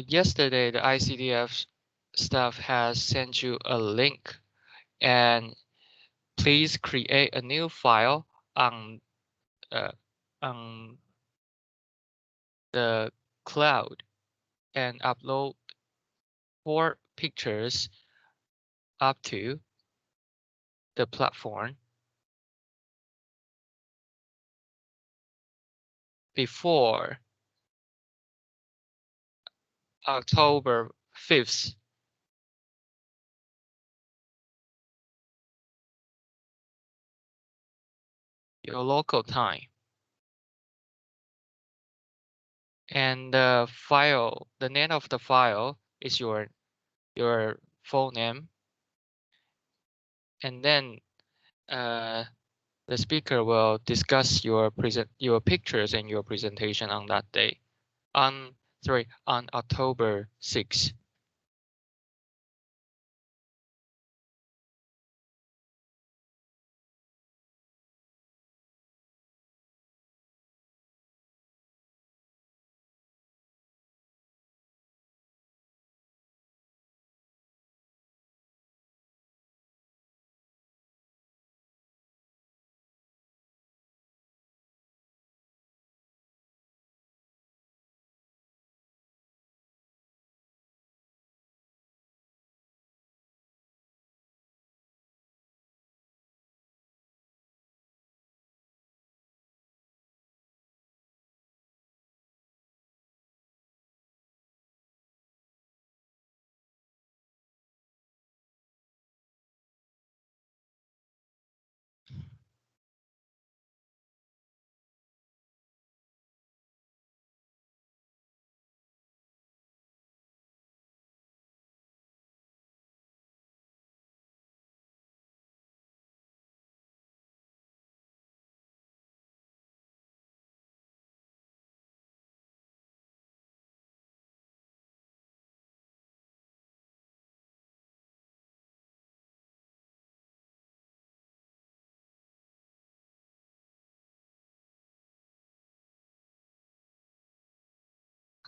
Yesterday, the ICDF staff has sent you a link, and please create a new file uh, on the cloud and upload 4 pictures up to the platform before October 5th, your local time. And the name of the file is your full name. And then the speaker will discuss your pictures and your presentation on that day, on October 6th.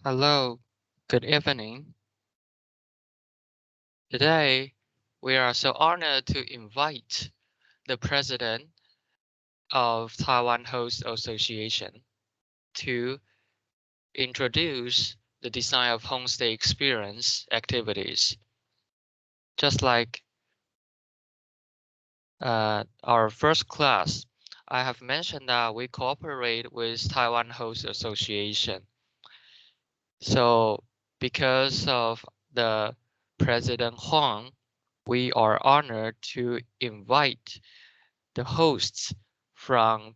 Hello, good evening. Today, we are so honored to invite the president of Taiwan Host Association to introduce the design of homestay experience activities. Just like our first class, I have mentioned that we cooperate with Taiwan Host Association. So because of the President Huang, we are honored to invite the hosts from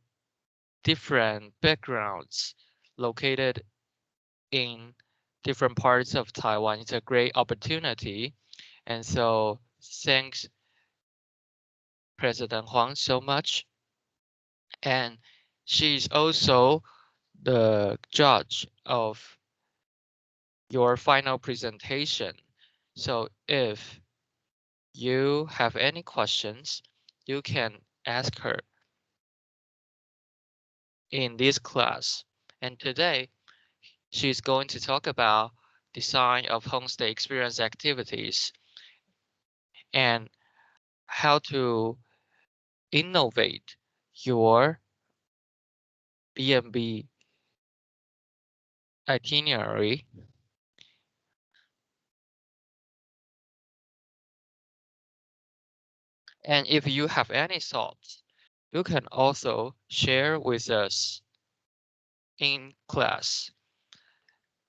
different backgrounds located in different parts of Taiwan. It's a great opportunity. And so thanks President Huang so much. And she's also the judge of your final presentation. So if you have any questions, you can ask her in this class. And today, she's going to talk about design of homestay experience activities and how to innovate your B&B itinerary. And if you have any thoughts, you can also share with us in class.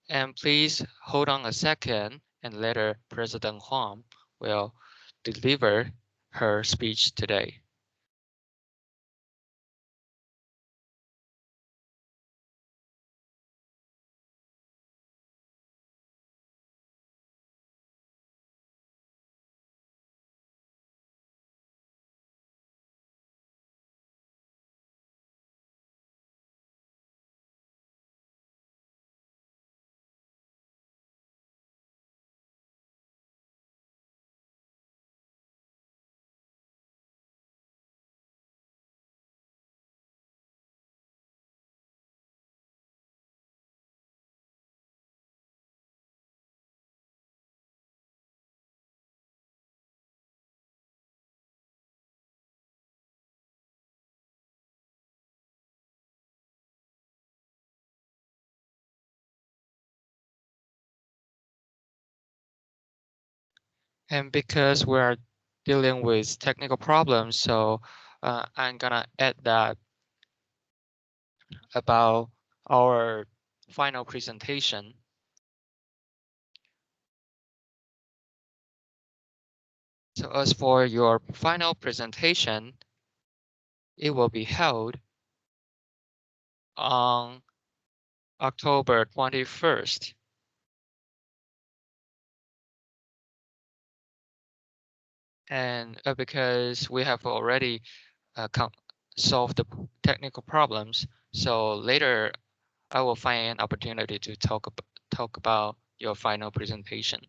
And please hold on a second, and later President Huang will deliver her speech today. And because we're dealing with technical problems, so I'm gonna add that about our final presentation. So as for your final presentation, it will be held on October 21st. And because we have already solved the technical problems, so later I will find an opportunity to talk about your final presentation.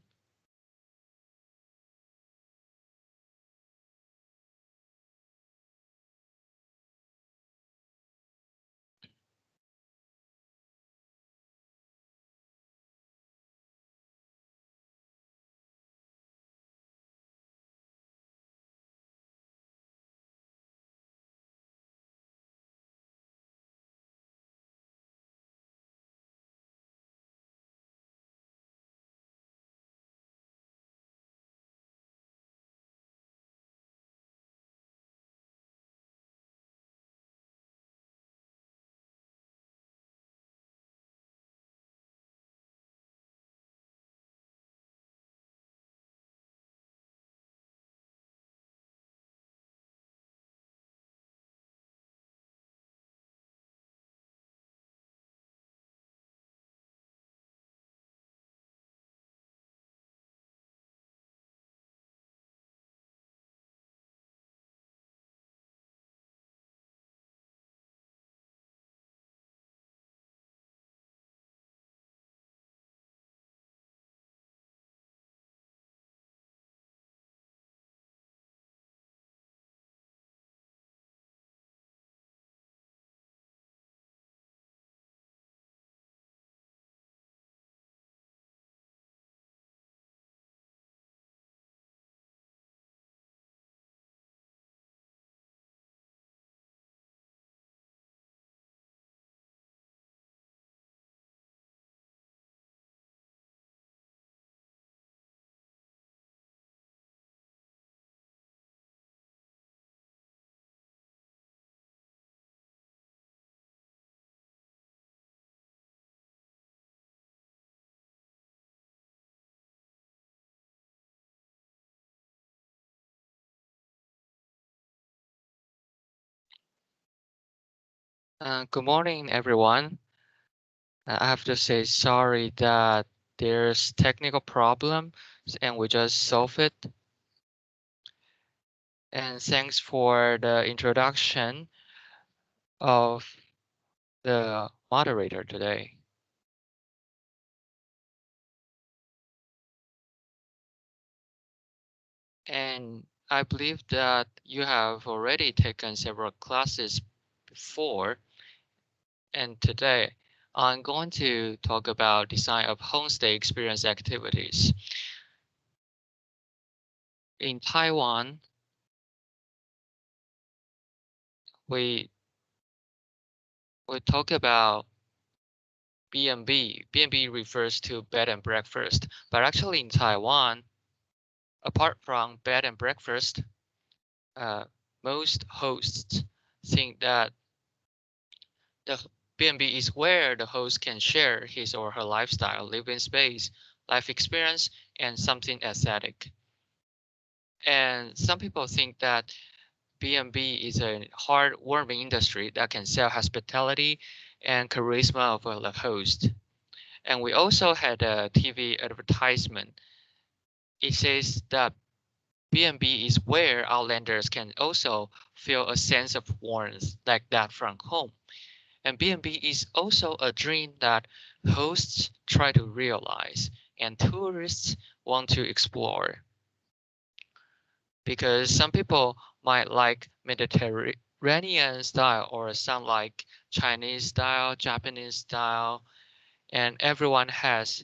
Good morning, everyone. I have to say sorry that there's technical problem and we just solved it. And thanks for the introduction of the moderator today. And I believe that you have already taken several classes before. And today I'm going to talk about design of homestay experience activities. In Taiwan, we talk about B&B. B&B refers to bed and breakfast, but actually in Taiwan, apart from bed and breakfast, most hosts think that the B&B is where the host can share his or her lifestyle, living space, life experience, and something aesthetic. And some people think that B&B is a heartwarming industry that can sell hospitality and charisma of the host. And we also had a TV advertisement. It says that B&B is where outlanders can also feel a sense of warmth like that from home. And B&B is also a dream that hosts try to realize and tourists want to explore. Because some people might like Mediterranean style or some like Chinese style, Japanese style, and everyone has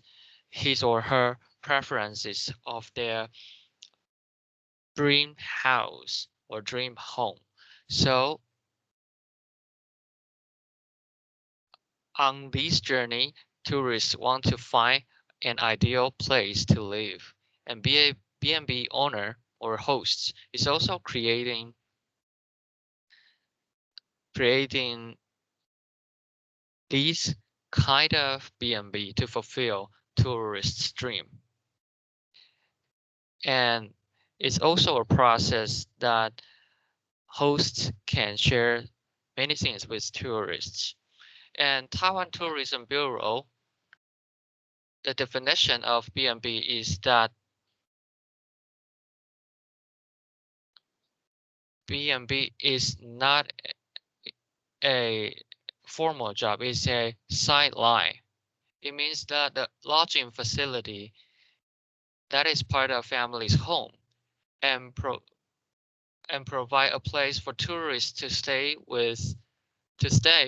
his or her preferences of their dream house or dream home. So on this journey, tourists want to find an ideal place to live, and B&B owner or hosts is also creating these kind of B&B to fulfill tourists' dream. And it's also a process that hosts can share many things with tourists. And Taiwan Tourism Bureau, the definition of B&B is that B&B is not a formal job, it's a sideline. It means that the lodging facility that is part of family's home and provide a place for tourists to stay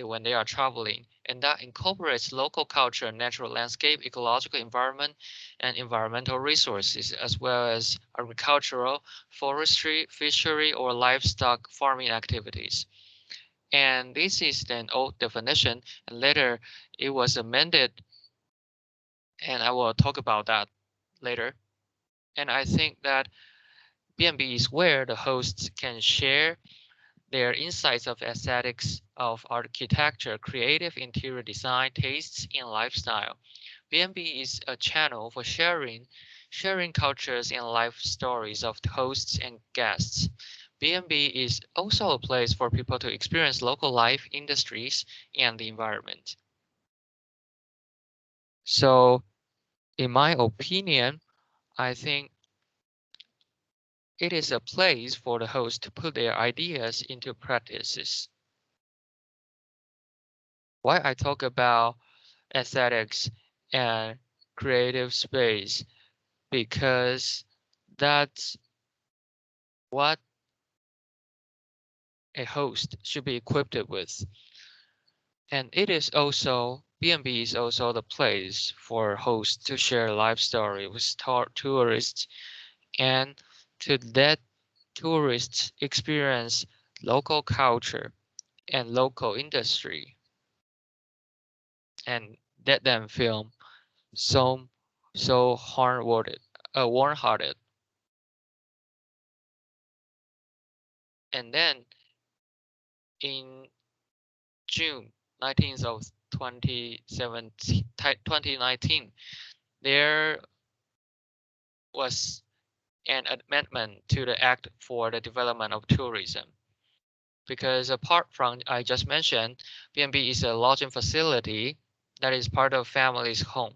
when they are traveling, and that incorporates local culture, natural landscape, ecological environment, and environmental resources, as well as agricultural, forestry, fishery, or livestock farming activities. And this is an old definition, and later it was amended, and I will talk about that later. And I think that B&B is where the hosts can share their insights of aesthetics, of architecture, creative interior design, tastes, and lifestyle. B&B is a channel for sharing cultures and life stories of hosts and guests. B&B is also a place for people to experience local life, industries, and the environment. So, in my opinion, I think it is a place for the host to put their ideas into practices. Why I talk about aesthetics and creative space? Because that's what a host should be equipped with. And it is also, B&B is also the place for hosts to share life story with tourists and to let tourists experience local culture and local industry and let them feel so warm-hearted. And then in June 19th of 2019, there was an amendment to the Act for the Development of Tourism. Because apart from I just mentioned, B&B is a lodging facility that is part of family's home.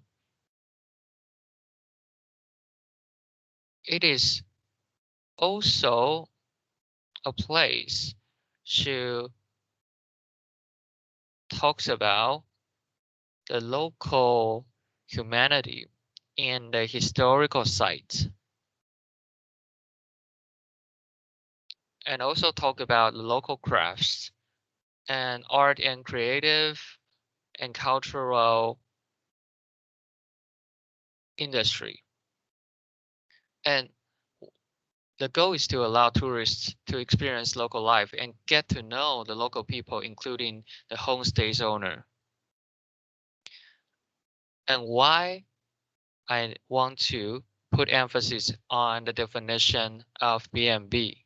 It is also a place to talks about the local humanity and the historical sites, and also talk about local crafts and art and creative and cultural industry. And the goal is to allow tourists to experience local life and get to know the local people, including the homestay's owner. And why I want to put emphasis on the definition of B&B.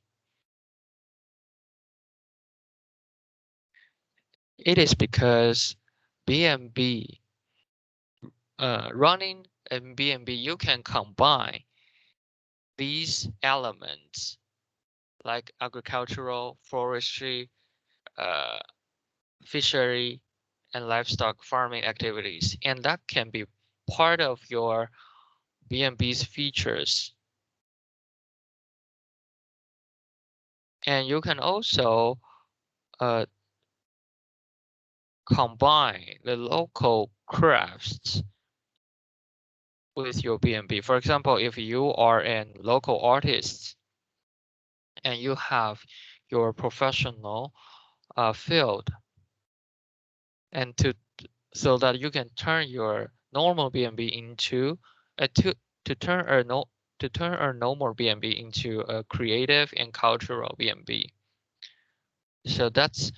It is because B&B, running a B&B, you can combine these elements like agricultural, forestry, fishery, and livestock farming activities, and that can be part of your B&B's features. And you can also combine the local crafts with your B&B. For example, if you are a local artist and you have your professional field, and so that you can turn your normal B&B into to turn a normal B&B into a creative and cultural B&B. So that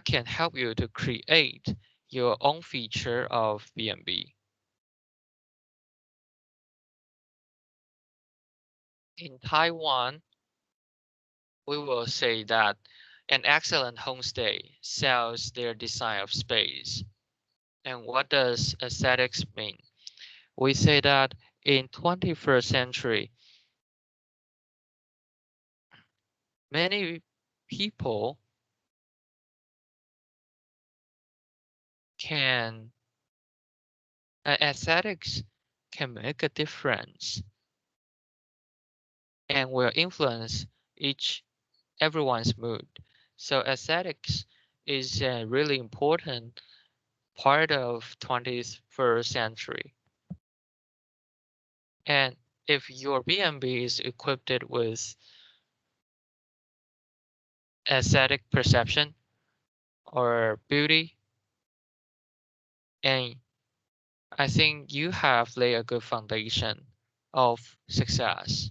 can help you to create your own feature of B&B. In Taiwan, we will say that an excellent homestay sells their design of space. And what does aesthetics mean? We say that in 21st century, many people can aesthetics can make a difference and will influence everyone's mood. So aesthetics is a really important part of 21st century. And if your B&B is equipped with aesthetic perception or beauty, and I think you have laid a good foundation of success.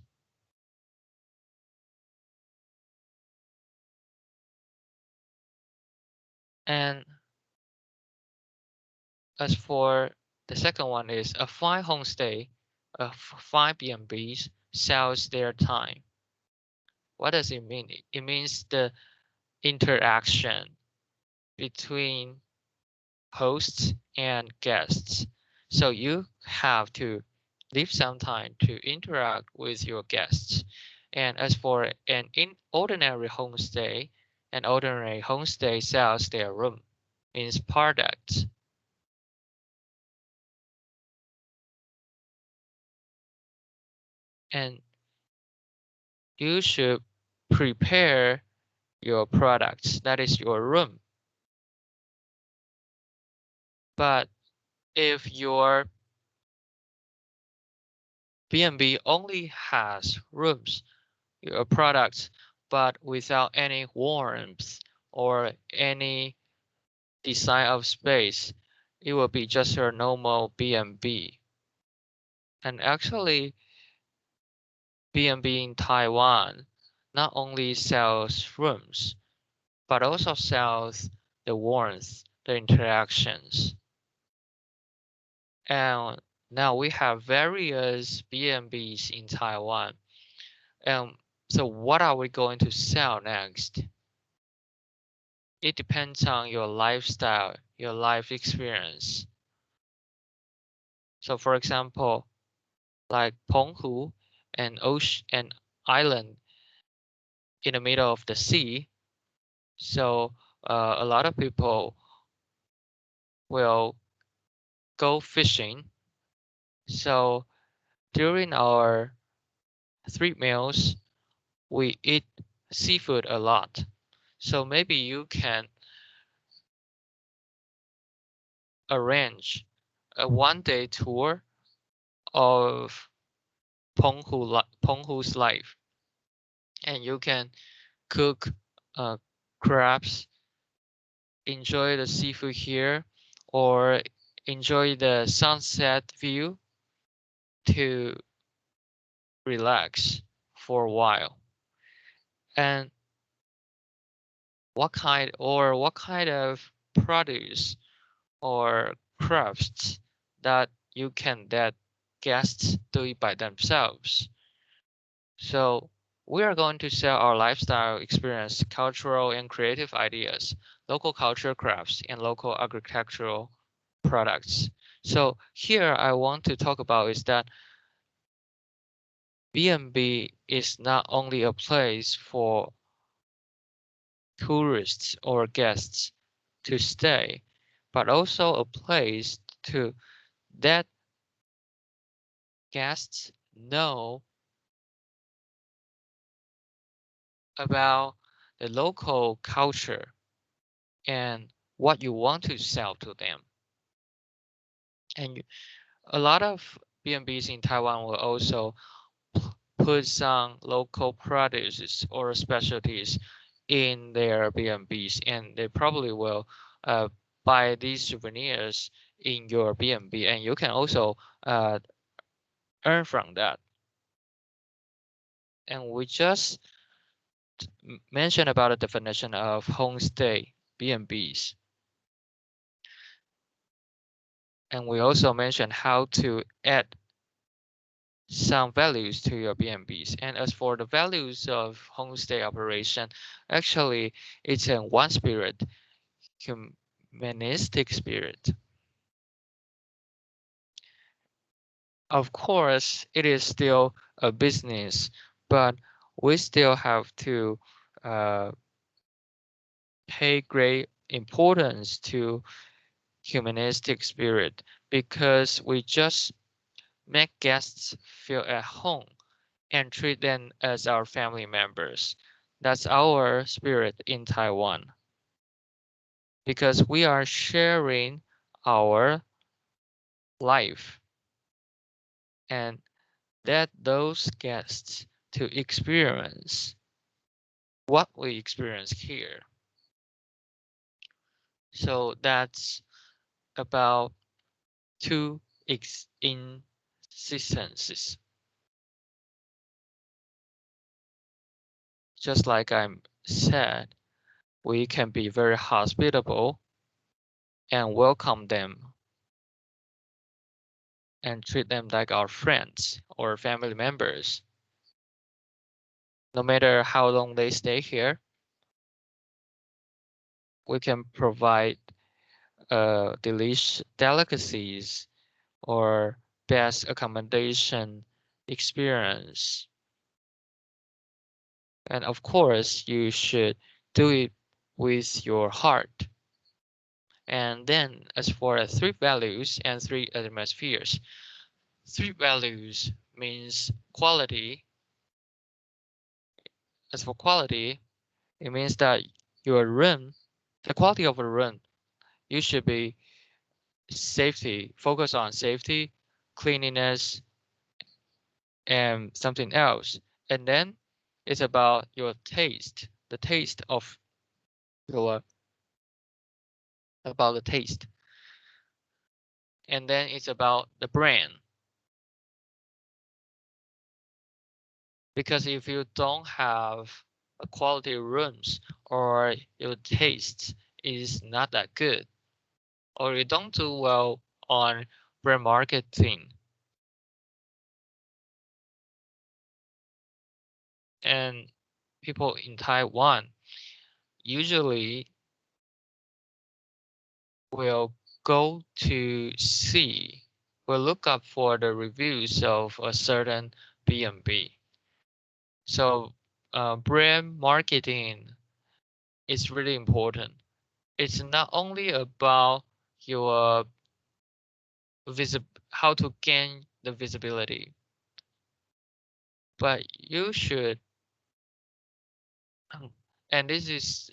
And as for the second one is a fine homestay, fine B&Bs sells their time. What does it mean? It means the interaction between hosts and guests. So you have to leave some time to interact with your guests. And as for ordinary homestay, an ordinary homestay sells their room, means products. And you should prepare your products, that is your room. But if your B&B only has rooms, your products, but without any warmth or any design of space, it will be just your normal B&B. And actually, B&B in Taiwan not only sells rooms, but also sells the warmth, the interactions. And now we have various B&Bs in Taiwan. And so what are we going to sell next? It depends on your lifestyle, your life experience. So for example, like Penghu, an ocean, an island in the middle of the sea. So a lot of people will go fishing. So during our 3 meals, we eat seafood a lot. So maybe you can arrange a 1 day tour of Penghu's life, and you can cook crabs, enjoy the seafood here, or enjoy the sunset view to relax for a while. And what kind of produce or crafts that guests do it by themselves. So we are going to sell our lifestyle experience, cultural and creative ideas, local culture crafts, and local agricultural products. So here I want to talk about is that B&B is not only a place for tourists or guests to stay, but also a place to that guests know about the local culture and what you want to sell to them. And a lot of B&Bs in Taiwan will also put some local produce or specialties in their B&Bs, and they probably will buy these souvenirs in your B&B, and you can also earn from that. And we just mentioned about the definition of homestay B&Bs. And we also mentioned how to add some values to your B&Bs. And as for the values of homestay operation, actually it's in one spirit, humanistic spirit. Of course, it is still a business, but we still have to pay great importance to humanistic spirit because we just make guests feel at home and treat them as our family members. That's our spirit in Taiwan because we are sharing our life and let those guests to experience what we experience here. So that's about two instances. Just like I said, we can be very hospitable and welcome them and treat them like our friends or family members. No matter how long they stay here, we can provide delicacies or best accommodation experience. And of course, you should do it with your heart. And then as for three values and three atmospheres, three values means quality. As for quality, it means that your room, the quality of a room, you should be safety, focus on safety, cleanliness, and something else. And then it's about your taste, the taste of your, about the taste. And then it's about the brand. Because if you don't have a quality rooms or your taste is not that good, or you don't do well on brand marketing, and people in Taiwan usually will go to see, will look up for the reviews of a certain B&B. So brand marketing is really important. It's not only about your how to gain the visibility, but you should, and this is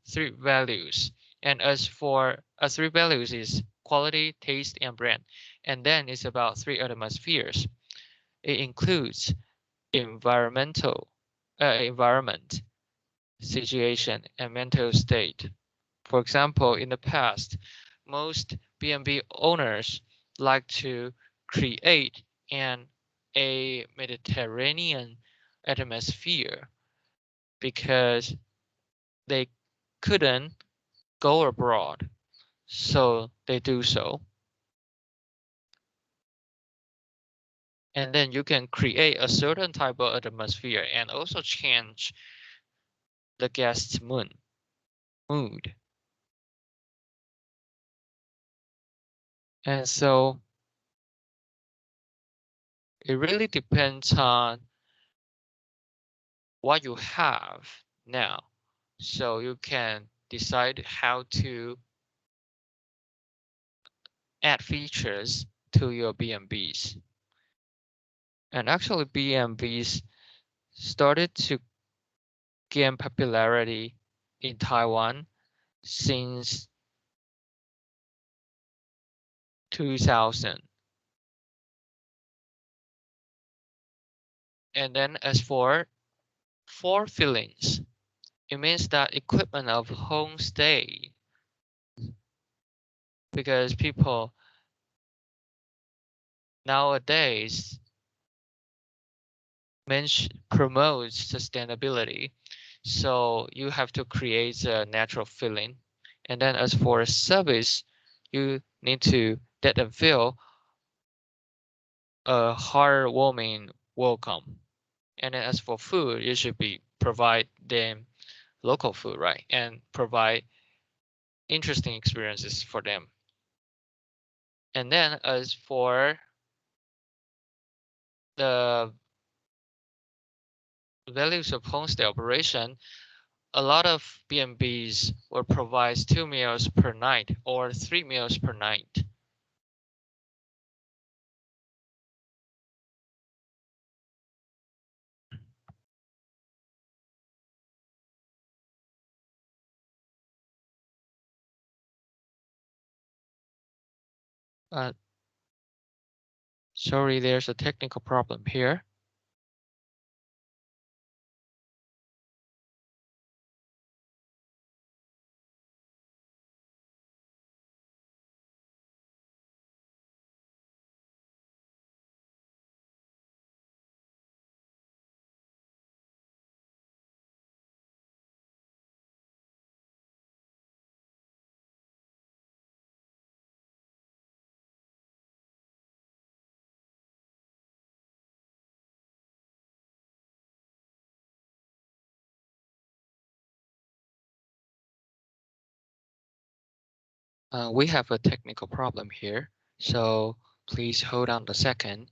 three values. And as for three values is quality, taste, and brand. And then it's about three atmospheres. It includes environment, situation, and mental state. For example, in the past, most B&B owners like to create a Mediterranean atmosphere because they couldn't go abroad, so they do so. And then you can create a certain type of atmosphere and also change the guest's mood. And so it really depends on what you have now. So you can decide how to add features to your B&Bs. And actually B&Bs started to gain popularity in Taiwan since 2000. And then as for feelings, it means that equipment of homestay, because people nowadays promotes sustainability. So you have to create a natural feeling. And then as for service, you need to let them feel a heartwarming welcome. And as for food, you should provide them local food, right? And provide interesting experiences for them. And then as for the values of homestay operation, a lot of B&Bs will provide 2 meals per night or 3 meals per night. Uh, Sorry, there's a technical problem here. We have a technical problem here, so please hold on a second.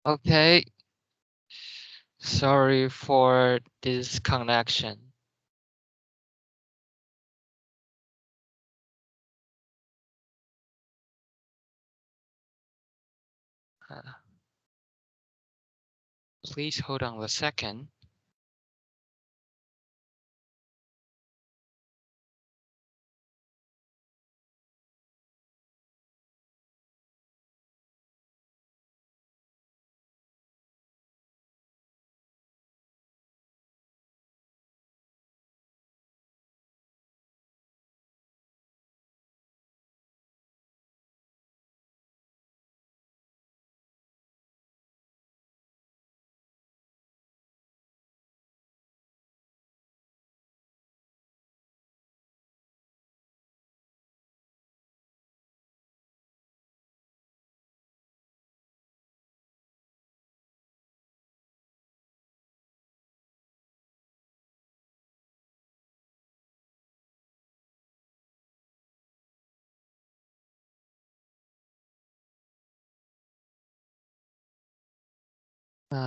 Okay, sorry for this connection. Uh, Please hold on a second.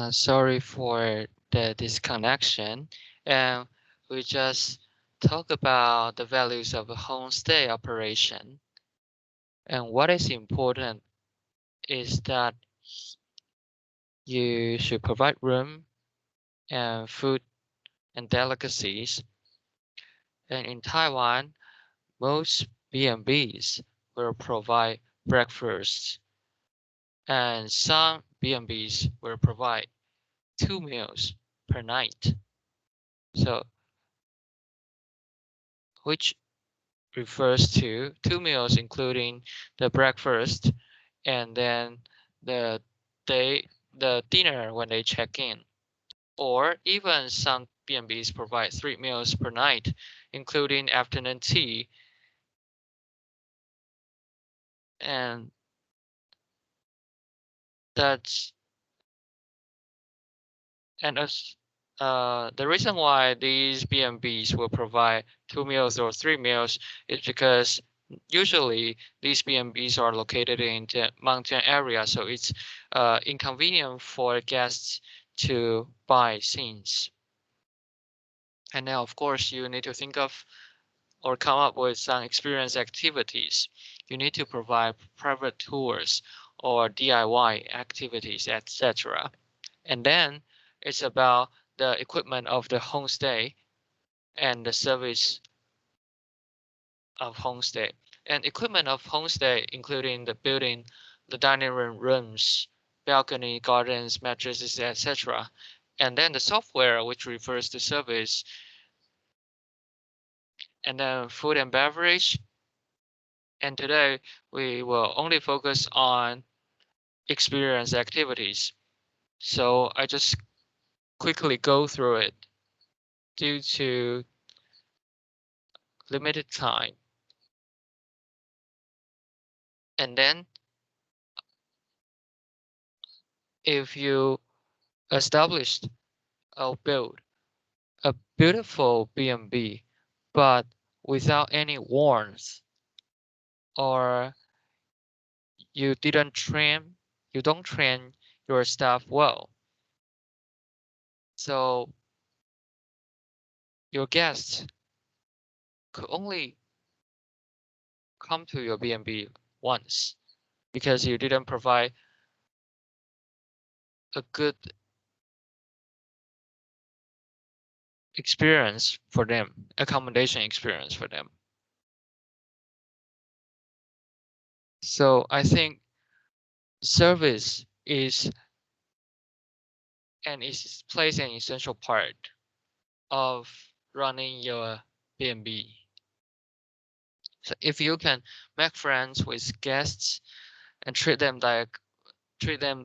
Sorry for the disconnection. And we just talk about the values of a homestay operation. And what is important is that you should provide room and food and delicacies. And in Taiwan, most B&Bs will provide breakfast, and some B&Bs will provide 2 meals per night. So, which refers to 2 meals, including the breakfast and then the the dinner when they check in. Or even some B&Bs provide 3 meals per night, including afternoon tea. And that's and as the reason why these B&Bs will provide 2 meals or 3 meals is because usually these B&Bs are located in the mountain area, so it's inconvenient for guests to buy things. And now, of course, you need to think of or come up with some experience activities. You need to provide private tours or DIY activities, etc. And then it's about the equipment of the homestay and the service of homestay. And equipment of homestay, including the building, the dining room rooms, balcony, gardens, mattresses, etc. And then the software, which refers to service, and then food and beverage. And today we will only focus on experience activities. So I just quickly go through it due to limited time. And then if you established or build a beautiful B&B, but without any warmth, or you don't train your staff well, so your guests could only come to your B&B once because you didn't provide a good experience for them, accommodation experience for them. So I think service is plays an essential part of running your B&B. So if you can make friends with guests and treat them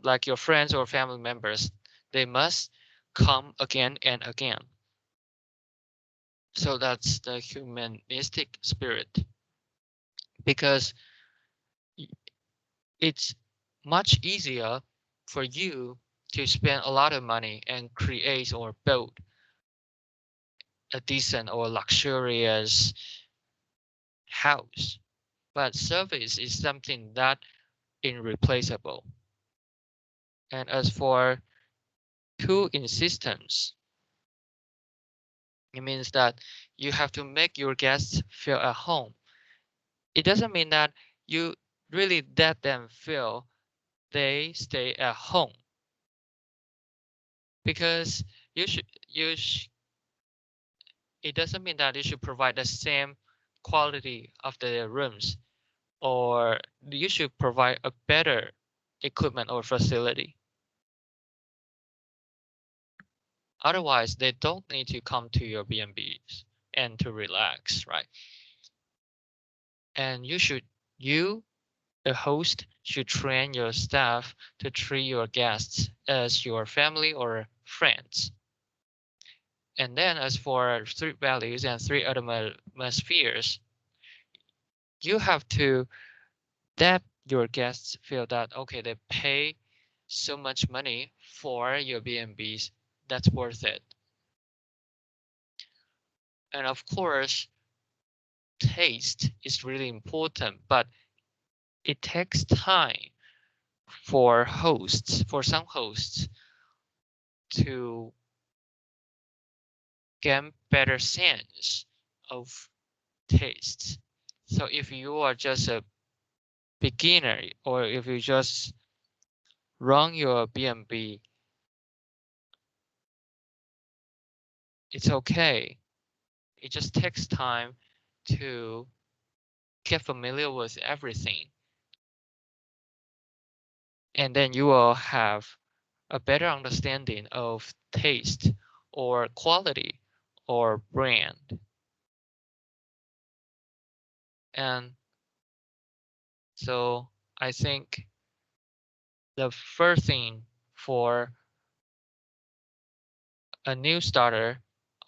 like your friends or family members, they must come again and again. So that's the humanistic spirit, because it's much easier for you to spend a lot of money and create or build a decent or luxurious house. But service is something that irreplaceable. And as for too insistence, it means that you have to make your guests feel at home. It doesn't mean that you really let them feel they stay at home, because it doesn't mean that you should provide the same quality of the rooms, or you should provide a better equipment or facility. Otherwise, they don't need to come to your B&Bs and to relax, right? And you, the host, should train your staff to treat your guests as your family or friends. And then as for street values and three atmospheres, you have to let your guests feel that, okay, they pay so much money for your B&Bs, that's worth it. And of course, taste is really important, but it takes time for some hosts, to get better sense of taste. So if you are just a beginner, or if you just run your B&B, it's okay. It just takes time to get familiar with everything. And then you will have a better understanding of taste or quality or brand. And so I think the first thing for a new starter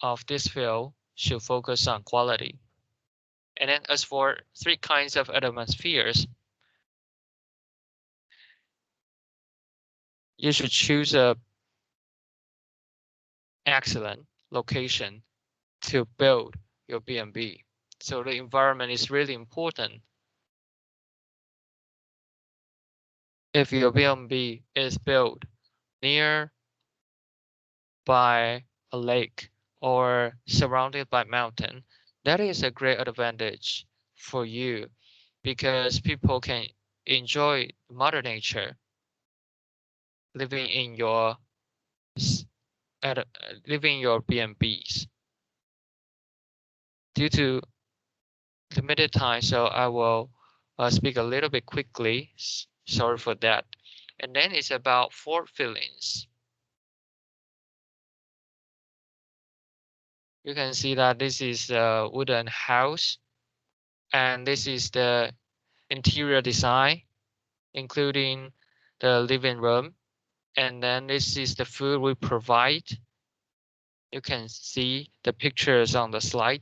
of this field should focus on quality. And then as for three kinds of atmospheres, you should choose a excellent location to build your B&B. So the environment is really important. If your B&B is built near by a lake or surrounded by mountain, that is a great advantage for you, because people can enjoy Mother Nature living in your living in your B&Bs. Due to limited time, so I will speak a little bit quickly. Sorry for that. And then it's about fort feelings. You can see that this is a wooden house, and this is the interior design, including the living room. And then this is the food we provide. You can see the pictures on the slide.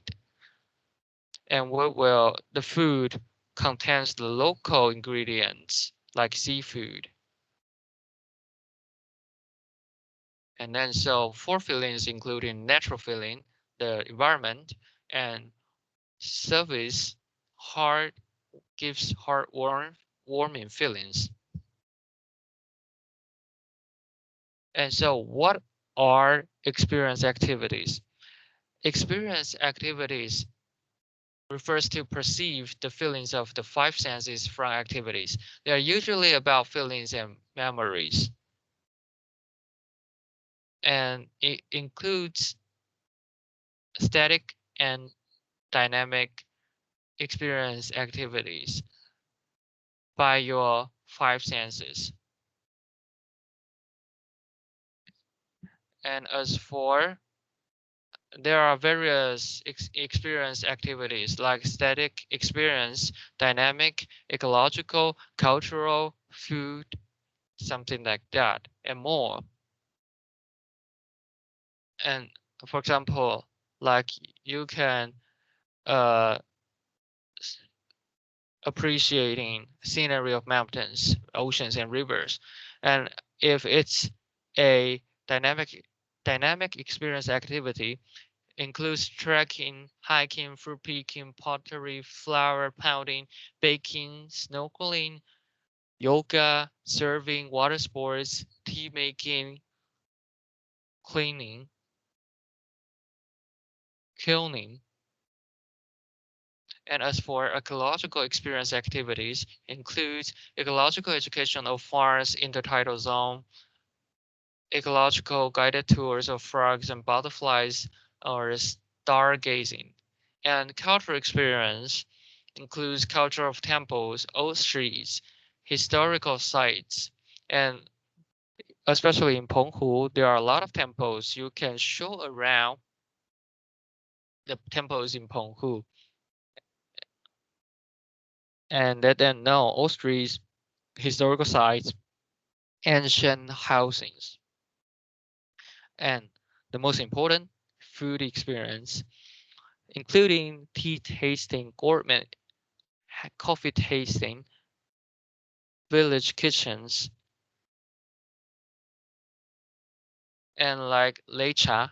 And the food contains the local ingredients like seafood. And then so four feelings including natural feeling, the environment, and service gives warming feelings. And so what are experience activities? Experience activities refers to perceive the feelings of the five senses from activities. They are usually about feelings and memories. And it includes static and dynamic experience activities by your five senses. And as for, there are various experience activities like static experience, dynamic, ecological, cultural, food, something like that, and more. And for example, like you can appreciating scenery of mountains, oceans, and rivers. And if it's a dynamic experience activity, includes trekking, hiking, fruit picking, pottery, flower pounding, baking, snorkeling, yoga, surfing, water sports, tea making, cleaning, kilning. And as for ecological experience activities, includes ecological education of farms in the tidal zone, ecological guided tours of frogs and butterflies, or stargazing. And cultural experience includes culture of temples, old streets, historical sites, and especially in Penghu, there are a lot of temples. You can show around the temples in Penghu and let them know old streets, historical sites, ancient housings. And the most important, food experience, including tea tasting, gourmet coffee tasting, village kitchens, and like lei cha,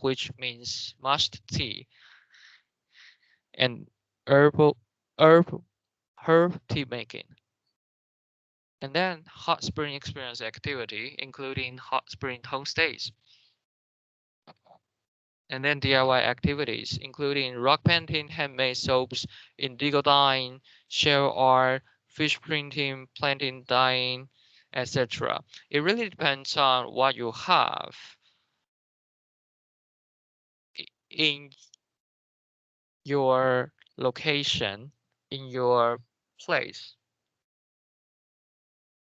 which means mushed tea, and herbal herb herb tea making. And then hot spring experience activity, including hot spring homestays. And then DIY activities, including rock painting, handmade soaps, indigo dyeing, shell art, fish printing, planting dyeing, etc. It really depends on what you have in your location, in your place.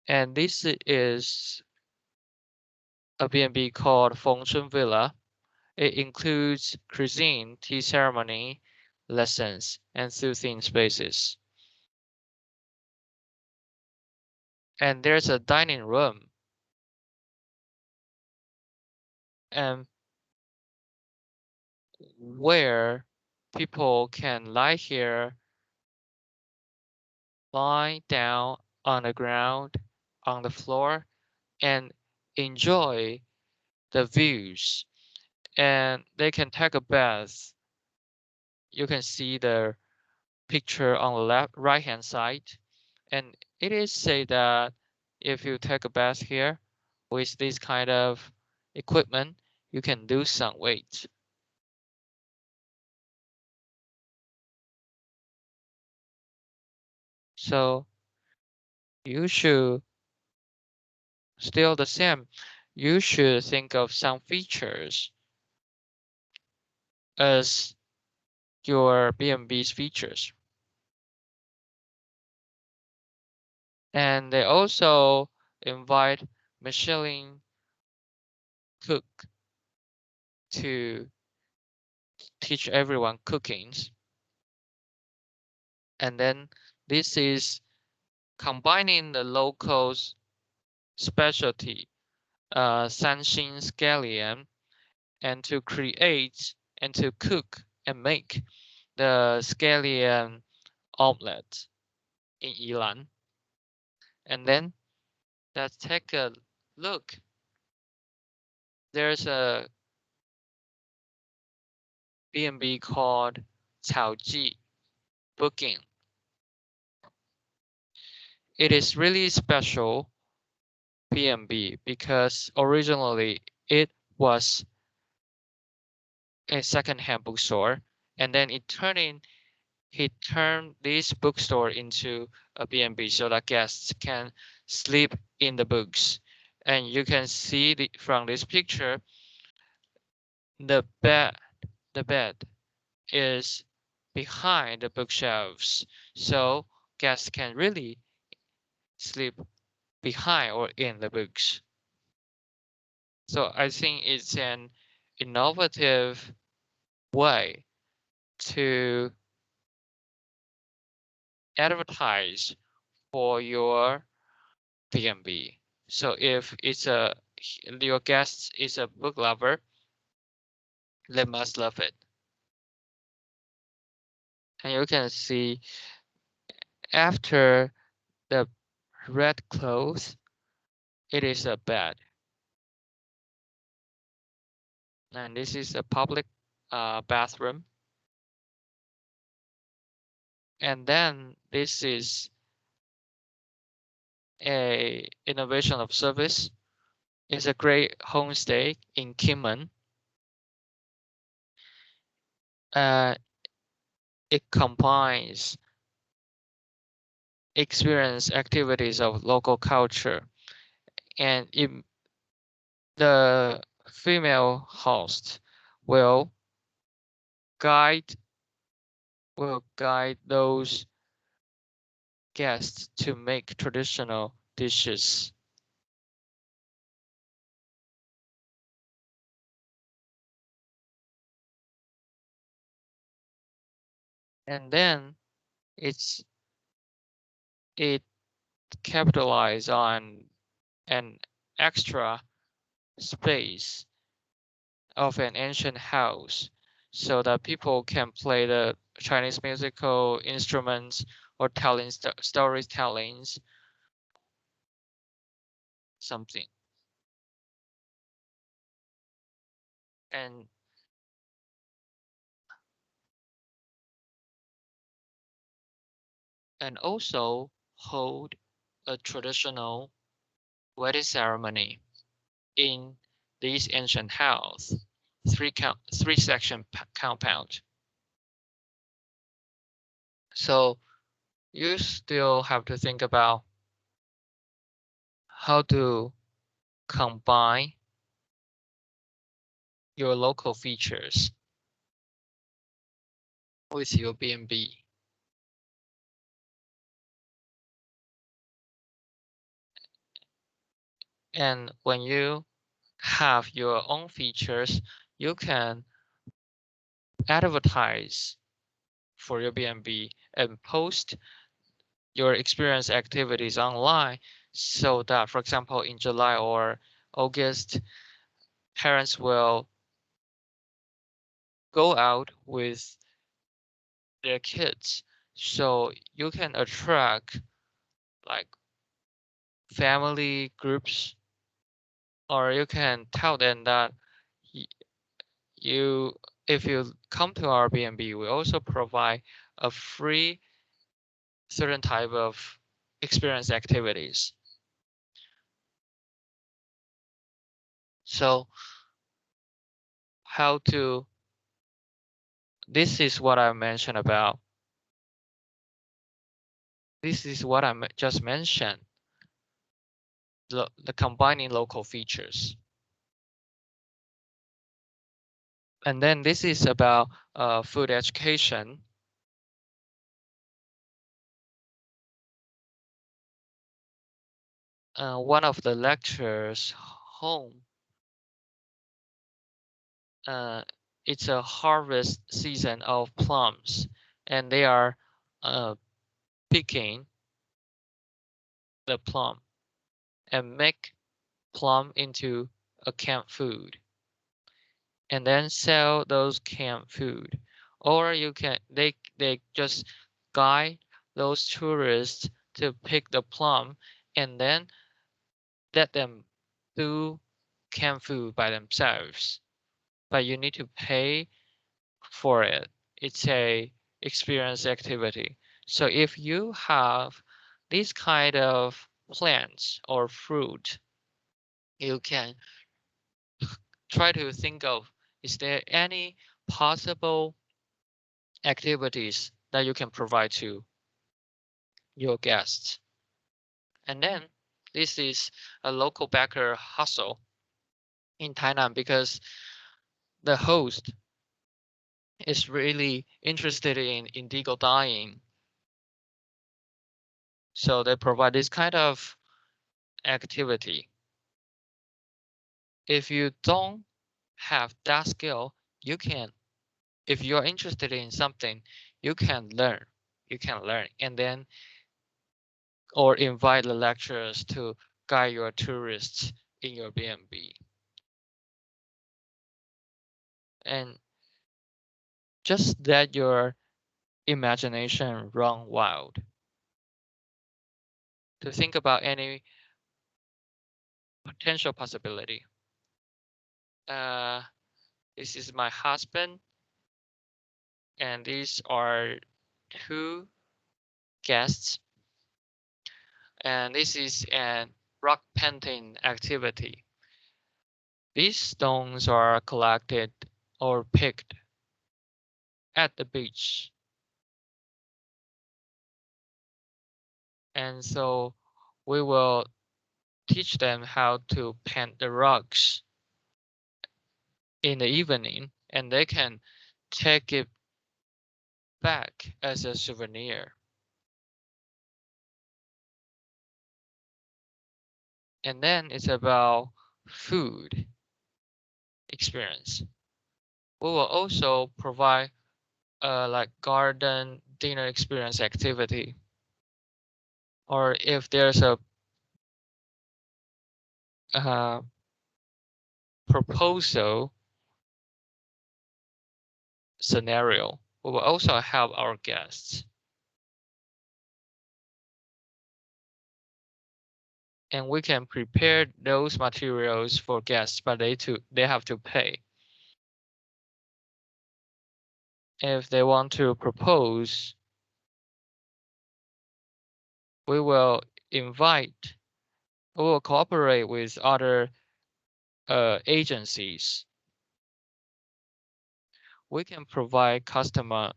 And this is a B&B called Fengchun Villa. It includes cuisine, tea ceremony, lessons, and soothing spaces. And there's a dining room. And where people can lie here, lie down on the ground, on the floor, and enjoy the views. And they can take a bath. You can see the picture on the left right hand side. And it is said that if you take a bath here with this kind of equipment, you can lose some weight. So you should still the same. You should think of some features as your B&B's features. And they also invite Michelin cook to teach everyone cooking. And then this is combining the locals' specialty, Sanxin scallion, and to create and to cook and make the scallion omelet in Yilan. And then let's take a look. There's a B&B called Caoji Booking. It is really special B&B because originally it was a second-hand bookstore, and then he turned this bookstore into a B&B so that guests can sleep in the books. And you can see from this picture, the bed is behind the bookshelves, so guests can really sleep behind or in the books. So I think it's an innovative way to advertise for your B&B. So if your guest is a book lover, they must love it. And you can see after the red clothes, it is a bed. And this is a public bathroom. And then this is a innovation of service. It's a great homestay in Kinmen. It combines experience activities of local culture, and the female host will guide those guests to make traditional dishes. And then it capitalize on an extra space of an ancient house so that people can play the Chinese musical instruments or telling storytellings something. And also hold a traditional wedding ceremony in this ancient house, three section compound. So you still have to think about how to combine your local features with your B&B. And when you have your own features, you can advertise for your B&B and post your experience activities online so that, for example, in July or August, parents will go out with their kids. So you can attract like family groups, or you can tell them that you, if you come to our B&B, we also provide a free certain type of experience activities. So how to, this is what I mentioned about. This is what I just mentioned, the combining local features. And then this is about food education. One of the lectures home, it's a harvest season of plums, and they are picking the plum and make plum into a canned food and then sell those canned food. Or you can, they just guide those tourists to pick the plum and then let them do canned food by themselves. But you need to pay for it. It's a experience activity. So if you have these kind of plants or fruit, you can try to think of, is there any possible activities that you can provide to your guests? And then this is a local baker hustle in Thailand because the host is really interested in indigo dyeing. So they provide this kind of activity. If you don't have that skill, you can, if you're interested in something, you can learn. You can learn and then, or invite the lecturers to guide your tourists in your B&B. And just let your imagination run wild to think about any potential possibility. This is my husband, and these are two guests. and this is an rock painting activity. These stones are collected or picked at the beach. And so we will teach them how to paint the rocks in the evening, and they can take it back as a souvenir. And then it's about food experience. We will also provide like garden dinner experience activity, or if there's a uh, proposal scenario, we will also help our guests. And we can prepare those materials for guests, but they have to pay. If they want to propose, we will invite, we will cooperate with other agencies. We can provide customized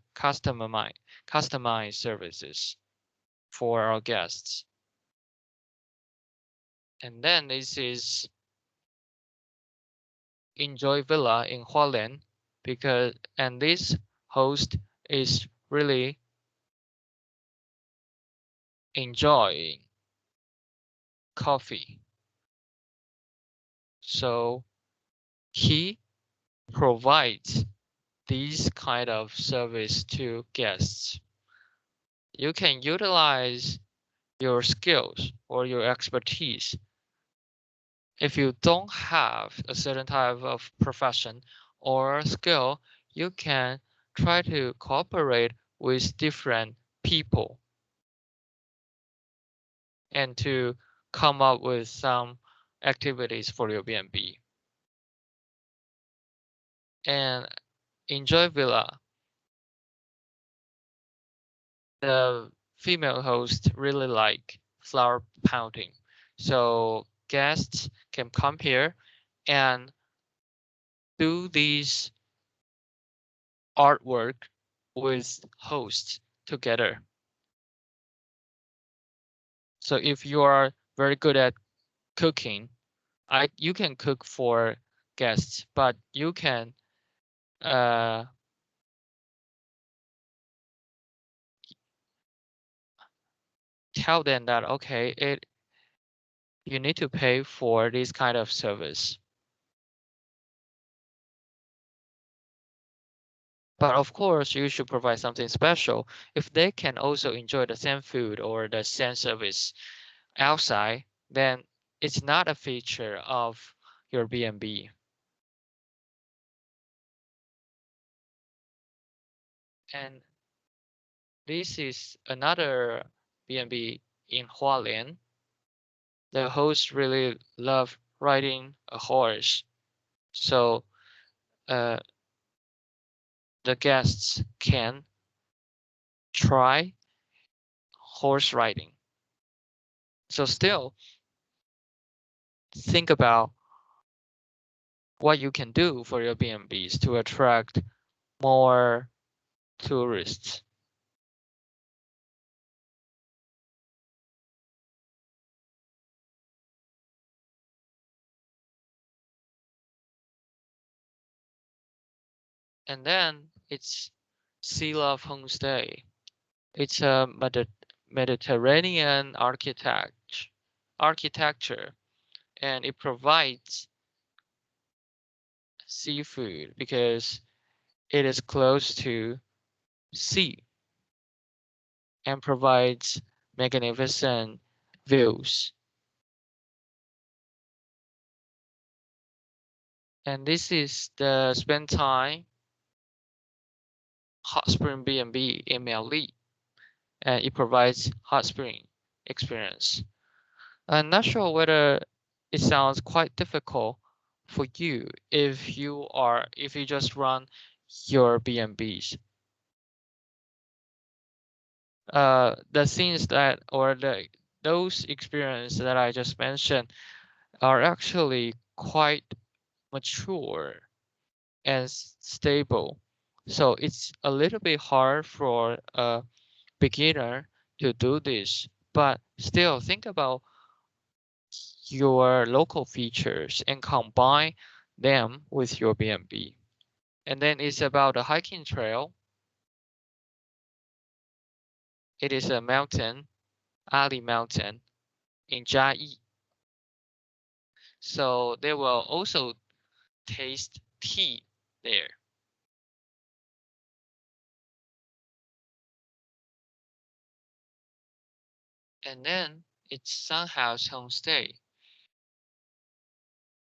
services for our guests. And then this is Enjoy Villa in Hualien, and this host is really enjoying coffee. So he provides these kind of service to guests. You can utilize your skills or your expertise. If you don't have a certain type of profession or skill, you can try to cooperate with different people and to come up with some activities for your B&B. And Enjoy Villa, the female host really like flower pounding. So guests can come here and do these artwork with hosts together. So if you are very good at cooking, you can cook for guests, but you can uh, tell them that okay, you need to pay for this kind of service. But of course, you should provide something special. If they can also enjoy the same food or the same service outside, then it's not a feature of your B&B. And this is another B&B in Hualien. The host really love riding a horse. So uh, the guests can try horse riding. So still think about what you can do for your B&Bs to attract more tourists. And then it's Sea Love Homestay. It's a Mediterranean architecture, and it provides seafood because it is close to sea and provides magnificent views. And this is the spend time hot spring B&B in Miaoli, and it provides hot spring experience. I'm not sure whether it sounds quite difficult for you if you just run your B&Bs. The things that or those experiences that I just mentioned are actually quite mature and stable. So it's a little bit hard for a beginner to do this, but still think about your local features and combine them with your B&B. And then it's about a hiking trail. It is a mountain, Ali Mountain in Jiayi. So they will also taste tea there. And then it's Sunhouse Homestay,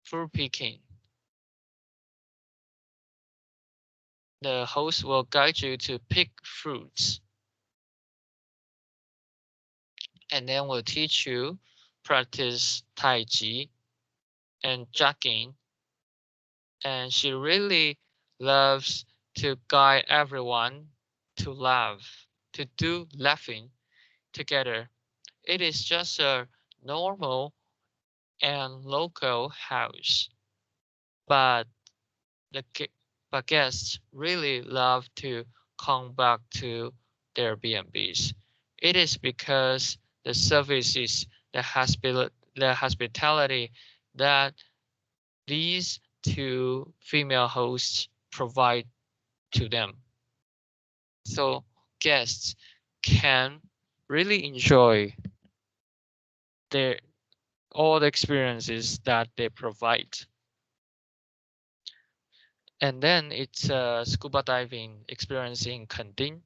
fruit picking. The host will guide you to pick fruits and then will teach you practice Tai Chi and jogging. And she really loves to guide everyone to laugh, to do laughing together. It is just a normal and local house, but the guests really love to come back to their B&Bs. It is because the services, the hospitality that these two female hosts provide to them. So guests can really enjoy their all the experiences that they provide. And then it's a scuba diving experience in Kending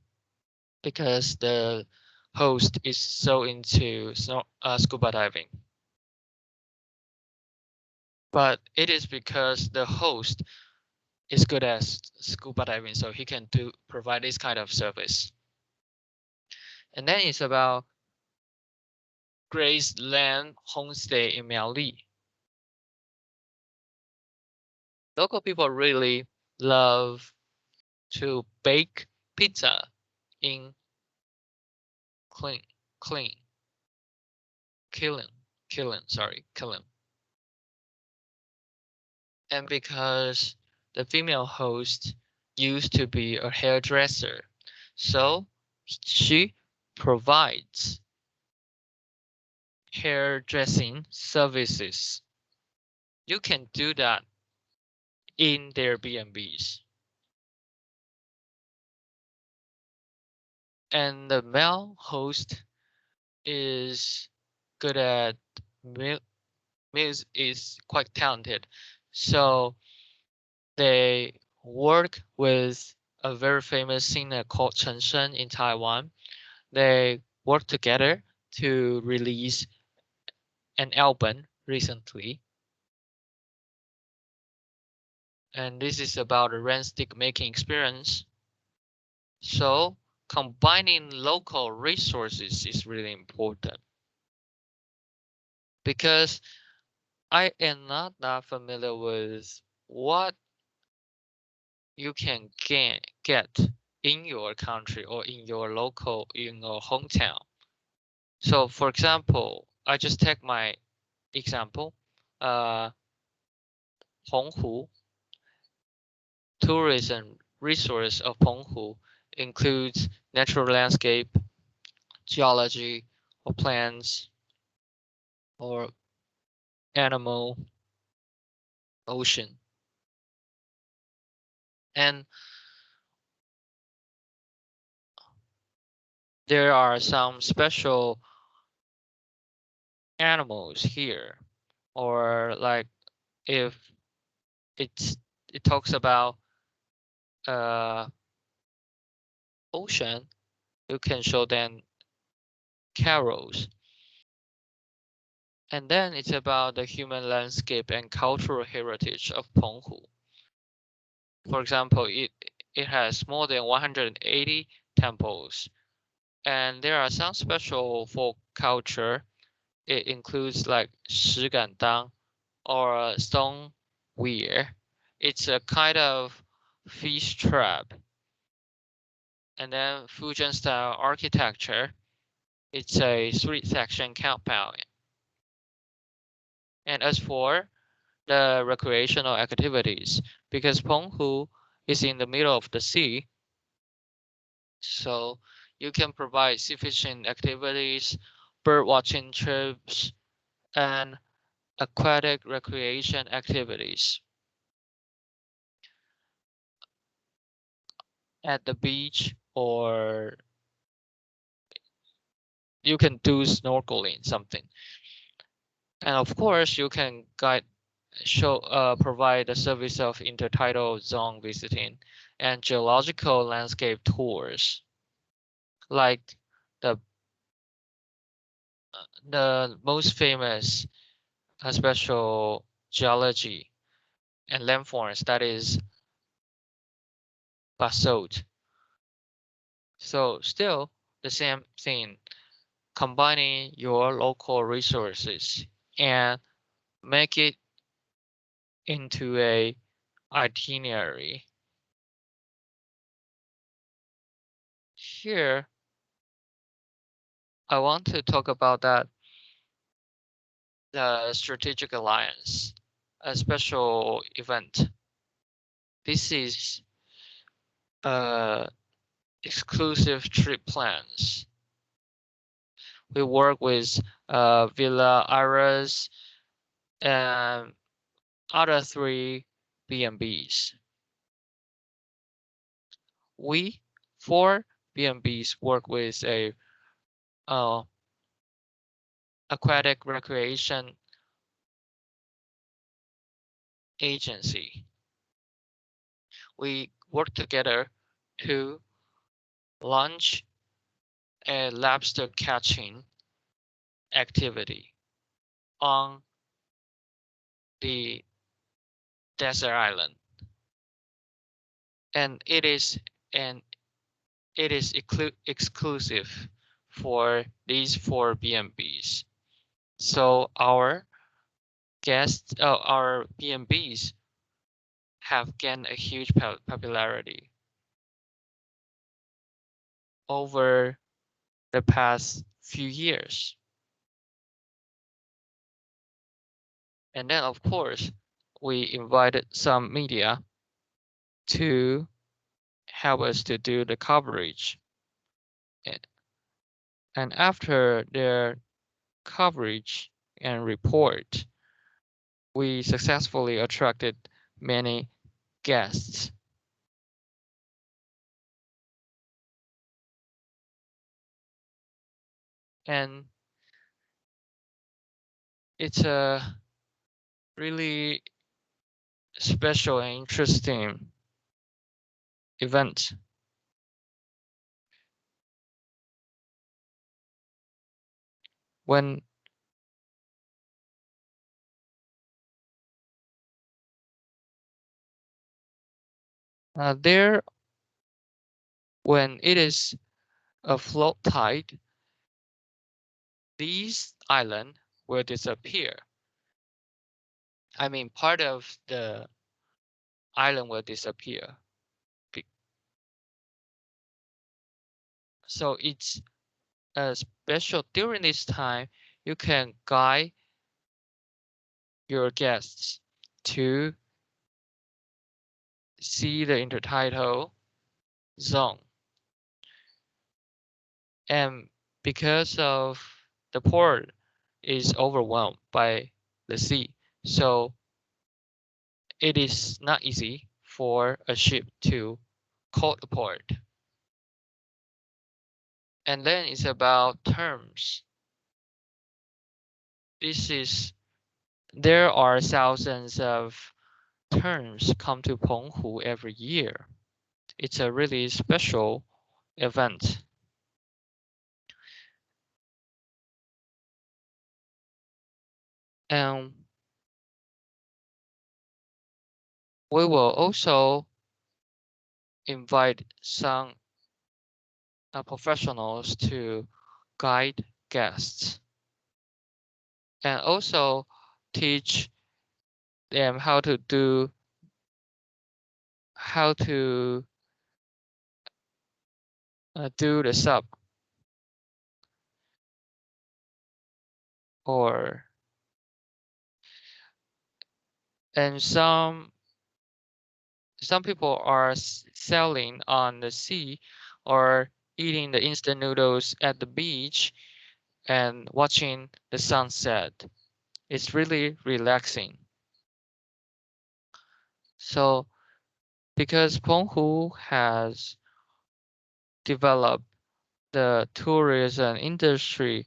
because the host is so into scuba diving. But it is because the host is good at scuba diving, so he can provide this kind of service. And then it's about Grace Land Homestay in Miaoli. Local people really love to bake pizza in clean, clean, kiln. And because the female host used to be a hairdresser, so she provides hairdressing services. You can do that in their B&Bs. And the male host is good at music, is quite talented. So they work with a very famous singer called Chen Shen in Taiwan. They work together to release an album recently. And this is about a rain stick making experience. So combining local resources is really important because I am not that familiar with what you can get in your country or in your hometown. So for example, I just take my example, Honghu, tourism resource of Penghu includes natural landscape, geology, or plants, or animal, ocean. And there are some special animals here, or like if it talks about uh, ocean, you can show them corals. And then it's about the human landscape and cultural heritage of Penghu. For example, it has more than 180 temples, and there are some special folk culture. It includes like Shigandang or stone weir. It's a kind of fish trap. And then Fujian style architecture. It's a 3-section compound. And as for the recreational activities, because Penghu is in the middle of the sea, so you can provide sufficient activities, bird watching trips, and aquatic recreation activities. At the beach, or you can do snorkeling something. And of course, you can provide the service of intertidal zone visiting and geological landscape tours, like the most famous special geology and landforms, that is basalt. So still the same thing, combining your local resources and make it into a itinerary. Here, I want to talk about the strategic alliance, a special event. This is exclusive trip plans. We work with Villa Aras and other 3 B&Bs. We 4 B&Bs work with a aquatic recreation agency. We work together to launch a lobster catching activity on the desert island, and it is exclusive for these 4 B&Bs. So our B&Bs have gained a huge popularity over the past few years. And then, of course, we invited some media to help us to do the coverage. And after their coverage and report, we successfully attracted many guests. And it's a really special and interesting event. When there, when it is a float tide, these islands will disappear. I mean, part of the island will disappear. So it's a special, during this time, you can guide your guests to see the intertidal zone. And because of the port is overwhelmed by the sea, so it is not easy for a ship to call the port. And then it's about terms. There are thousands of terms come to Penghu every year. It's a really special event. And we will also invite some professionals to guide guests, and also teach them how to do the sub. and some people are sailing on the sea or eating the instant noodles at the beach and watching the sunset. It's really relaxing. So because Penghu has developed the tourism industry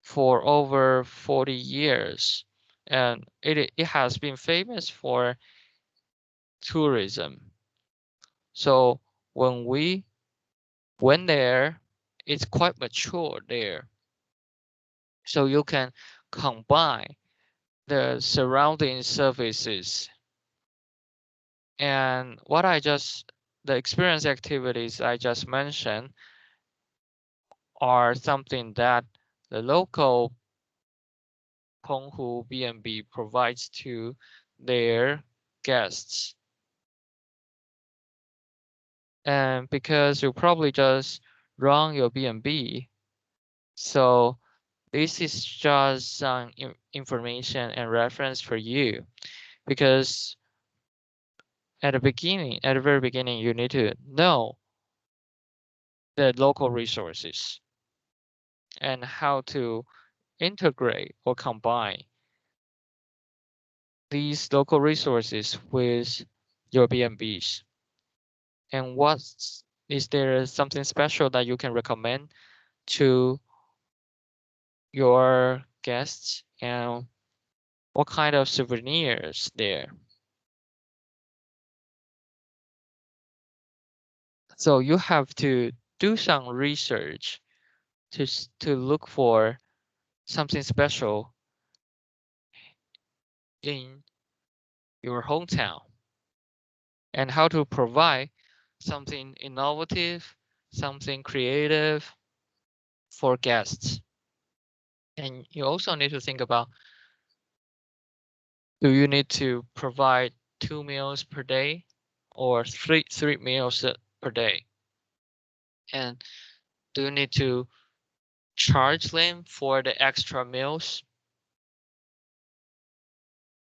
for over 40 years, and it has been famous for tourism. So when we went there, it's quite mature there. So you can combine the surrounding services and the experience activities I just mentioned are something that the local Penghu B&B provides to their guests. And because you probably just run your B&B, so this is just some information and reference for you. Because at the very beginning, you need to know the local resources and how to integrate or combine these local resources with your B&Bs. And is there something special that you can recommend to your guests, and what kind of souvenirs there? So you have to do some research to look for something special in your hometown and how to provide something innovative, something creative for guests. And you also need to think about, do you need to provide 2 meals per day or three meals per day? And do you need to charge them for the extra meals?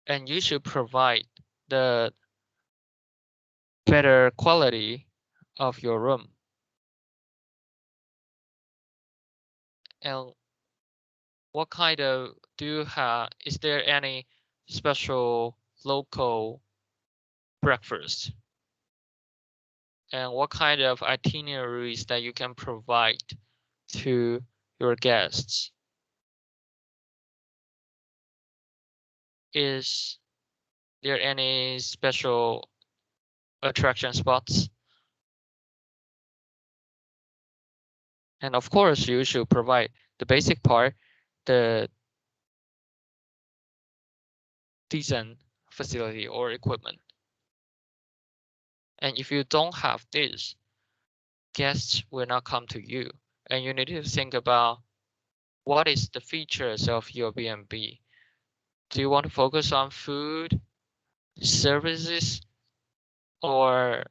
And you should provide the better quality of your room. And what kind of do you have? Is there any special local breakfast? And what kind of itineraries that you can provide to your guests? Is there any special attraction spots? And of course, you should provide the basic part, the decent facility or equipment. And if you don't have this, guests will not come to you. And you need to think about, what is the features of your B&B? Do you want to focus on food, services, or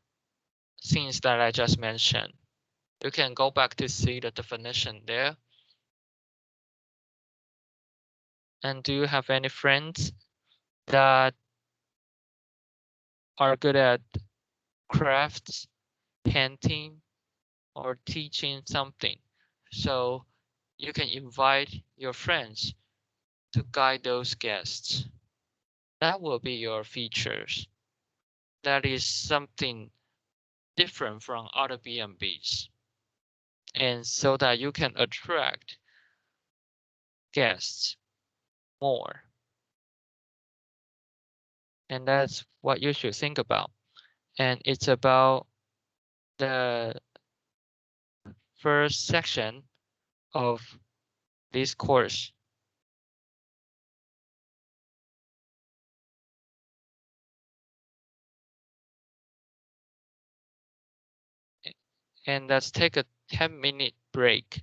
things that I just mentioned? You can go back to see the definition there. And do you have any friends that are good at crafts, painting, or teaching something? So you can invite your friends to guide those guests. That will be your features. That is something different from other B&Bs. And so that you can attract guests more. And that's what you should think about. And it's about the first section of this course. And let's take a 10-minute break.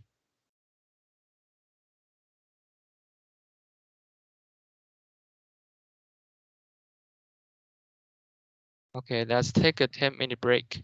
Okay, let's take a 10-minute break.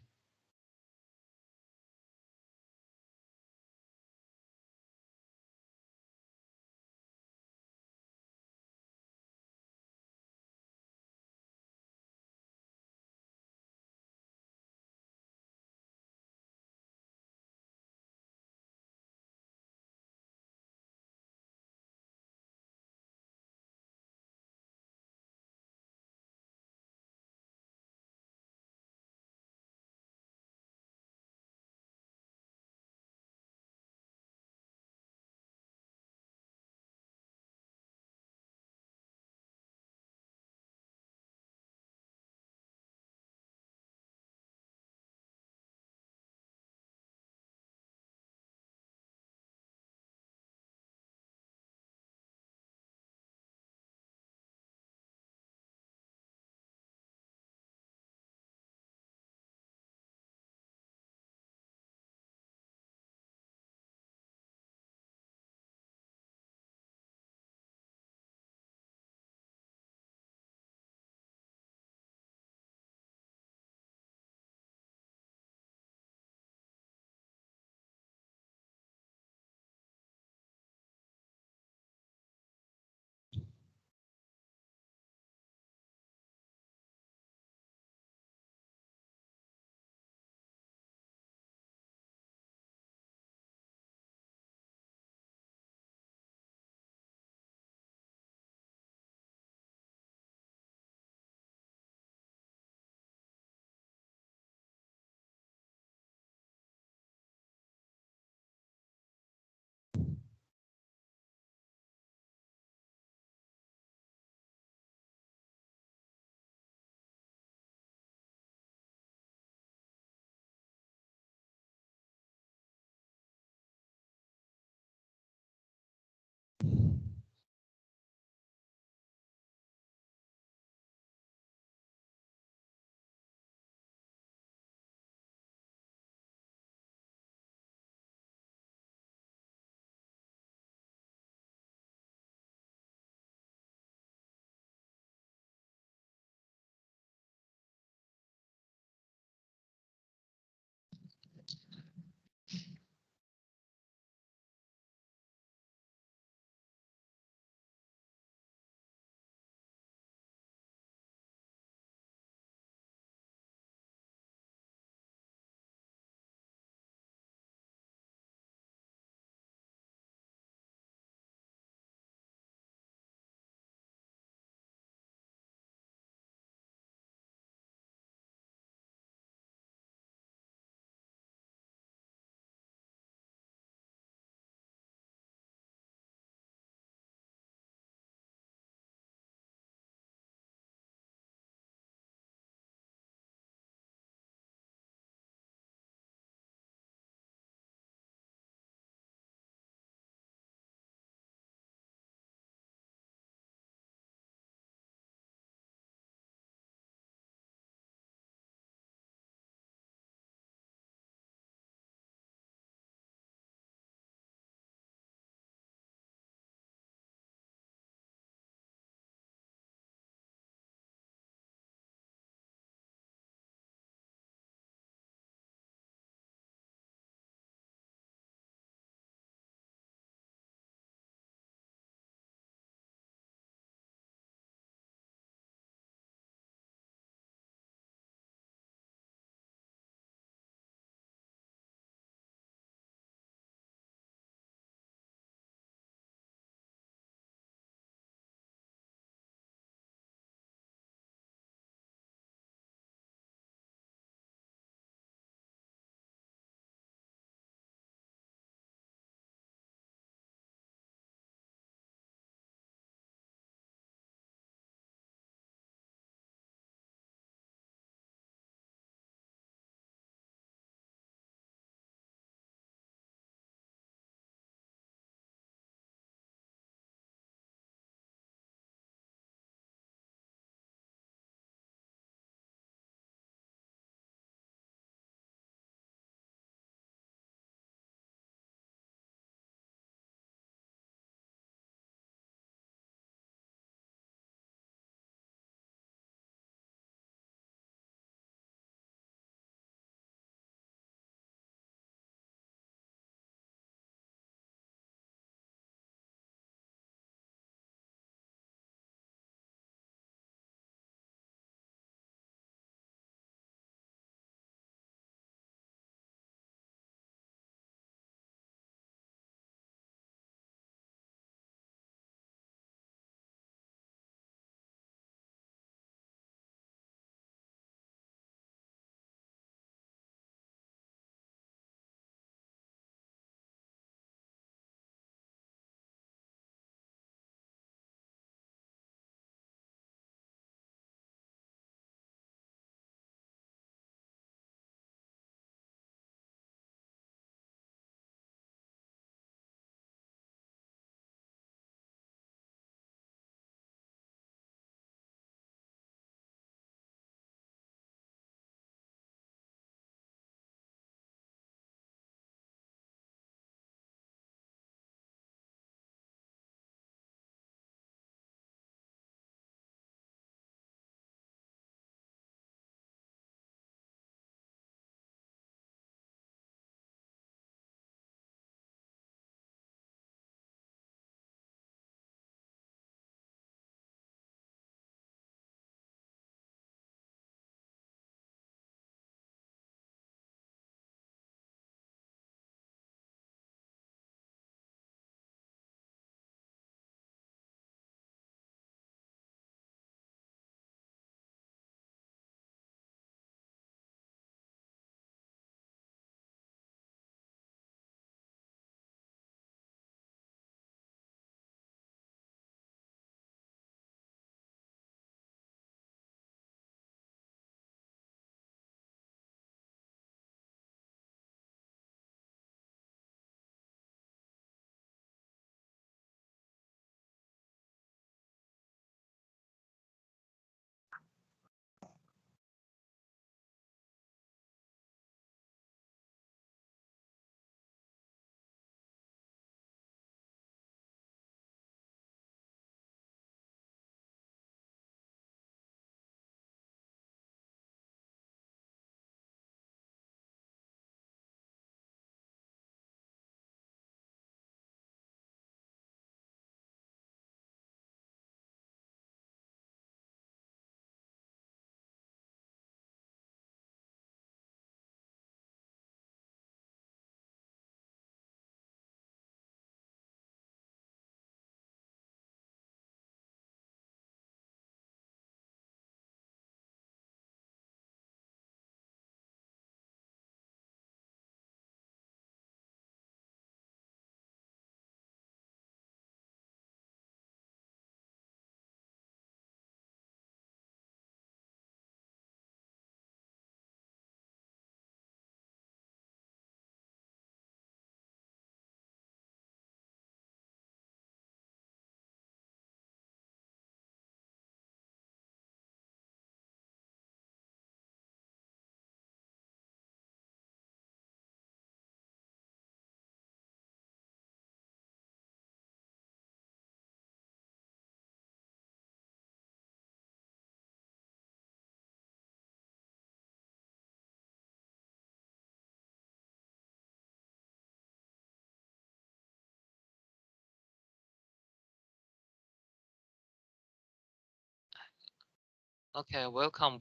Okay, welcome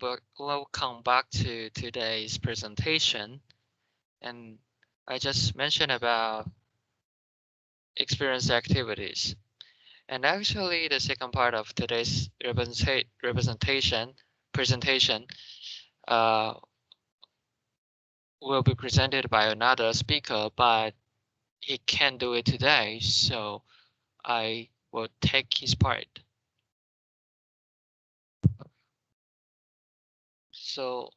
back to today's presentation. And I just mentioned about experience activities. And actually the second part of today's presentation uh, will be presented by another speaker, but he can't do it today, so I will take his part. So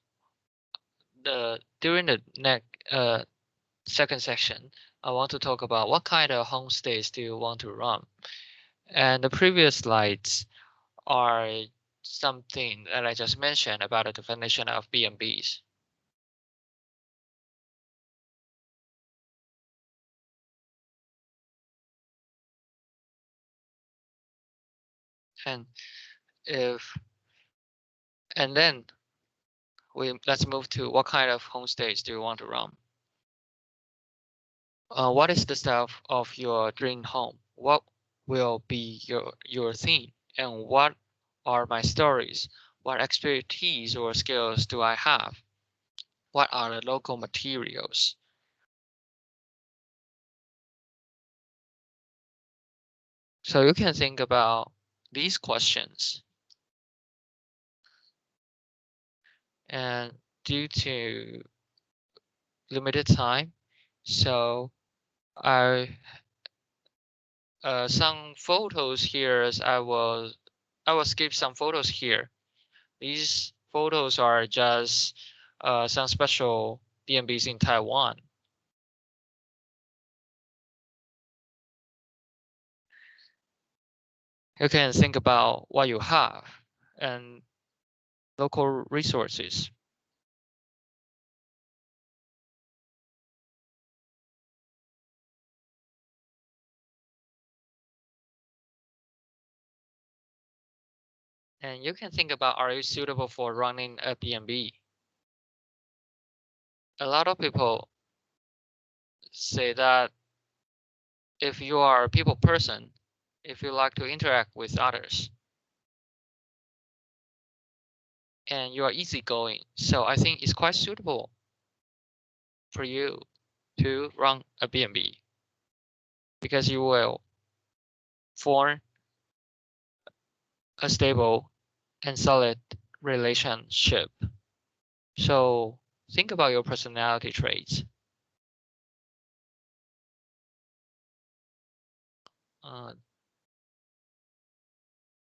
during the second section, I want to talk about what kind of homestays do you want to run. And the previous slides are something that I just mentioned about the definition of B&Bs. And then let's move to what kind of homestays do you want to run. What is the style of your dream home? What will be your theme? And what are my stories? What expertise or skills do I have? What are the local materials? So you can think about these questions. And due to limited time, so I some photos here. I will skip some photos here. These photos are just some special B&Bs in Taiwan. You can think about what you have and local resources. And you can think about, are you suitable for running a B&B? A lot of people say that if you are a people person, if you like to interact with others, and you are easygoing, so I think it's quite suitable for you to run a B&B because you will form a stable and solid relationship. So think about your personality traits. Uh,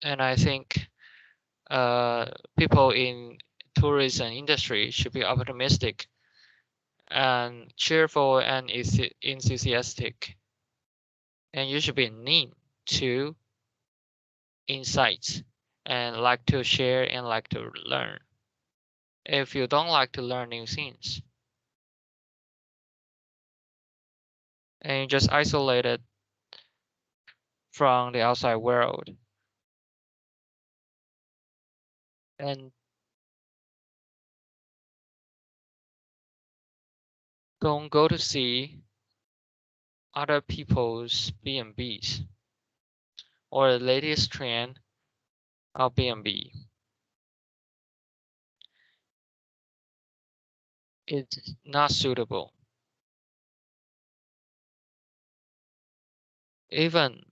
and I think people in tourism industry should be optimistic and cheerful and enthusiastic. And you should be neat to insights and like to share and like to learn. If you don't like to learn new things and you just isolated from the outside world and don't go to see other people's B&Bs or the latest trend of B&B. It's not suitable. Even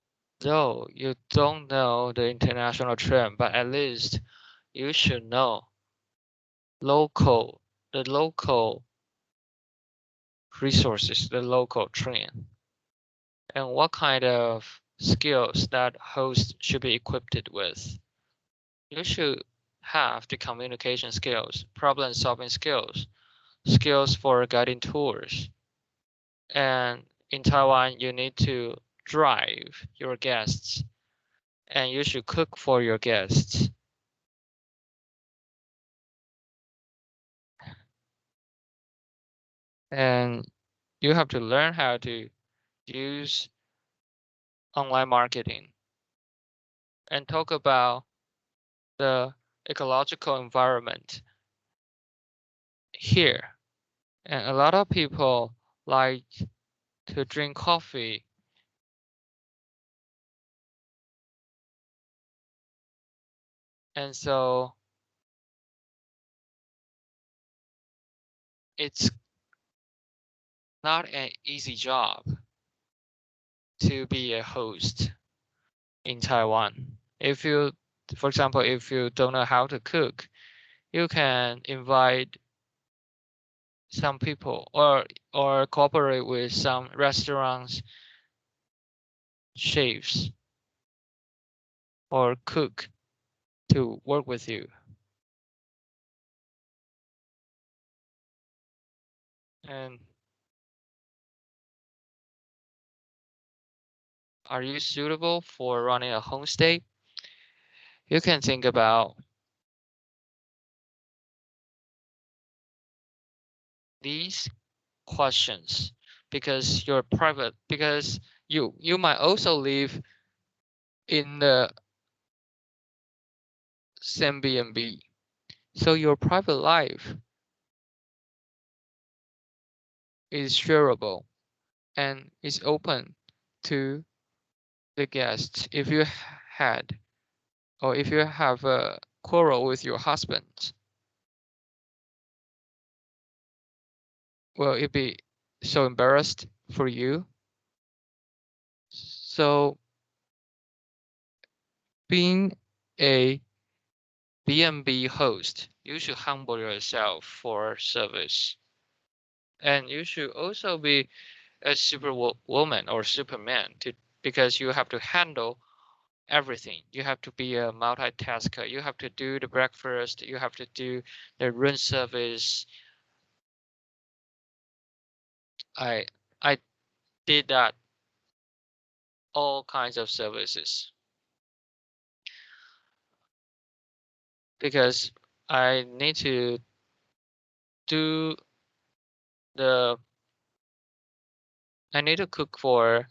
though you don't know the international trend, but at least you should know the local resources, the local trend, and what kind of skills that host should be equipped with. You should have the communication skills, problem solving skills, skills for guiding tours. And in Taiwan, you need to drive your guests and you should cook for your guests. And you have to learn how to use online marketing and talk about the ecological environment here. And a lot of people like to drink coffee. And so it's not an easy job to be a host in Taiwan. If you, for example, if you don't know how to cook, you can invite some people or cooperate with some restaurants, chefs, or cook to work with you. And are you suitable for running a homestay? You can think about these questions because you're private, because you might also live in the same B&B. So your private life is shareable and is open to the guests. If you had or if you have a quarrel with your husband, will it be so embarrassed for you? So being a B&B host, you should humble yourself for service. And you should also be a superwoman or superman because you have to handle everything. You have to be a multitasker. You have to do the breakfast. You have to do the room service. I I did that all kinds of services because I need to do the I need to cook for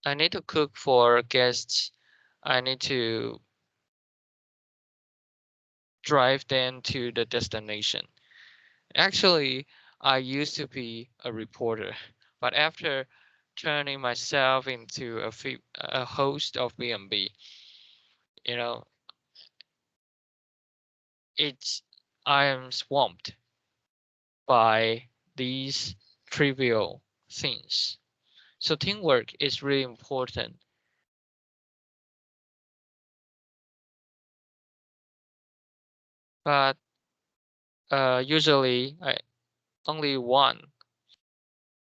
I need to cook for guests. I need to drive them to the destination. Actually, I used to be a reporter, but after turning myself into a host of B&B, you know, it's I am swamped by these trivial things. So teamwork is really important. But usually, only one,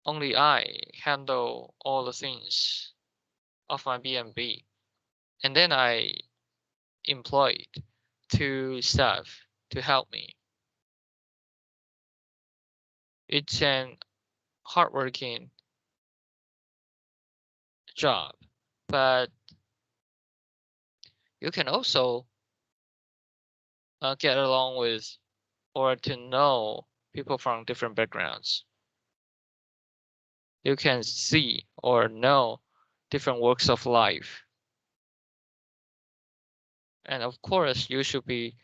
only I handle all the things of my B&B, and then I employed two staff to help me. It's an hardworking job, but you can also get along with or to know people from different backgrounds. You can see or know different walks of life. And of course, you should be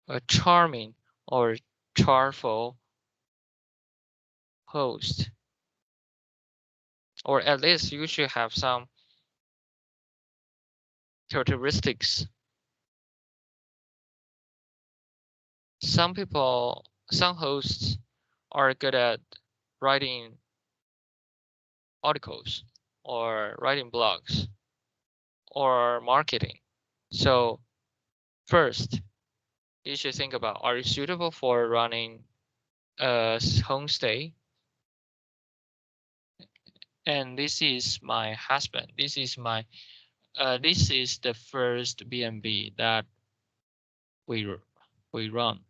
a charming or charmful host, or at least you should have some characteristics. Some hosts are good at writing articles or writing blogs or marketing. So first, you should think about, are you suitable for running a homestay? And this is my husband. This is the first B&B that we we run.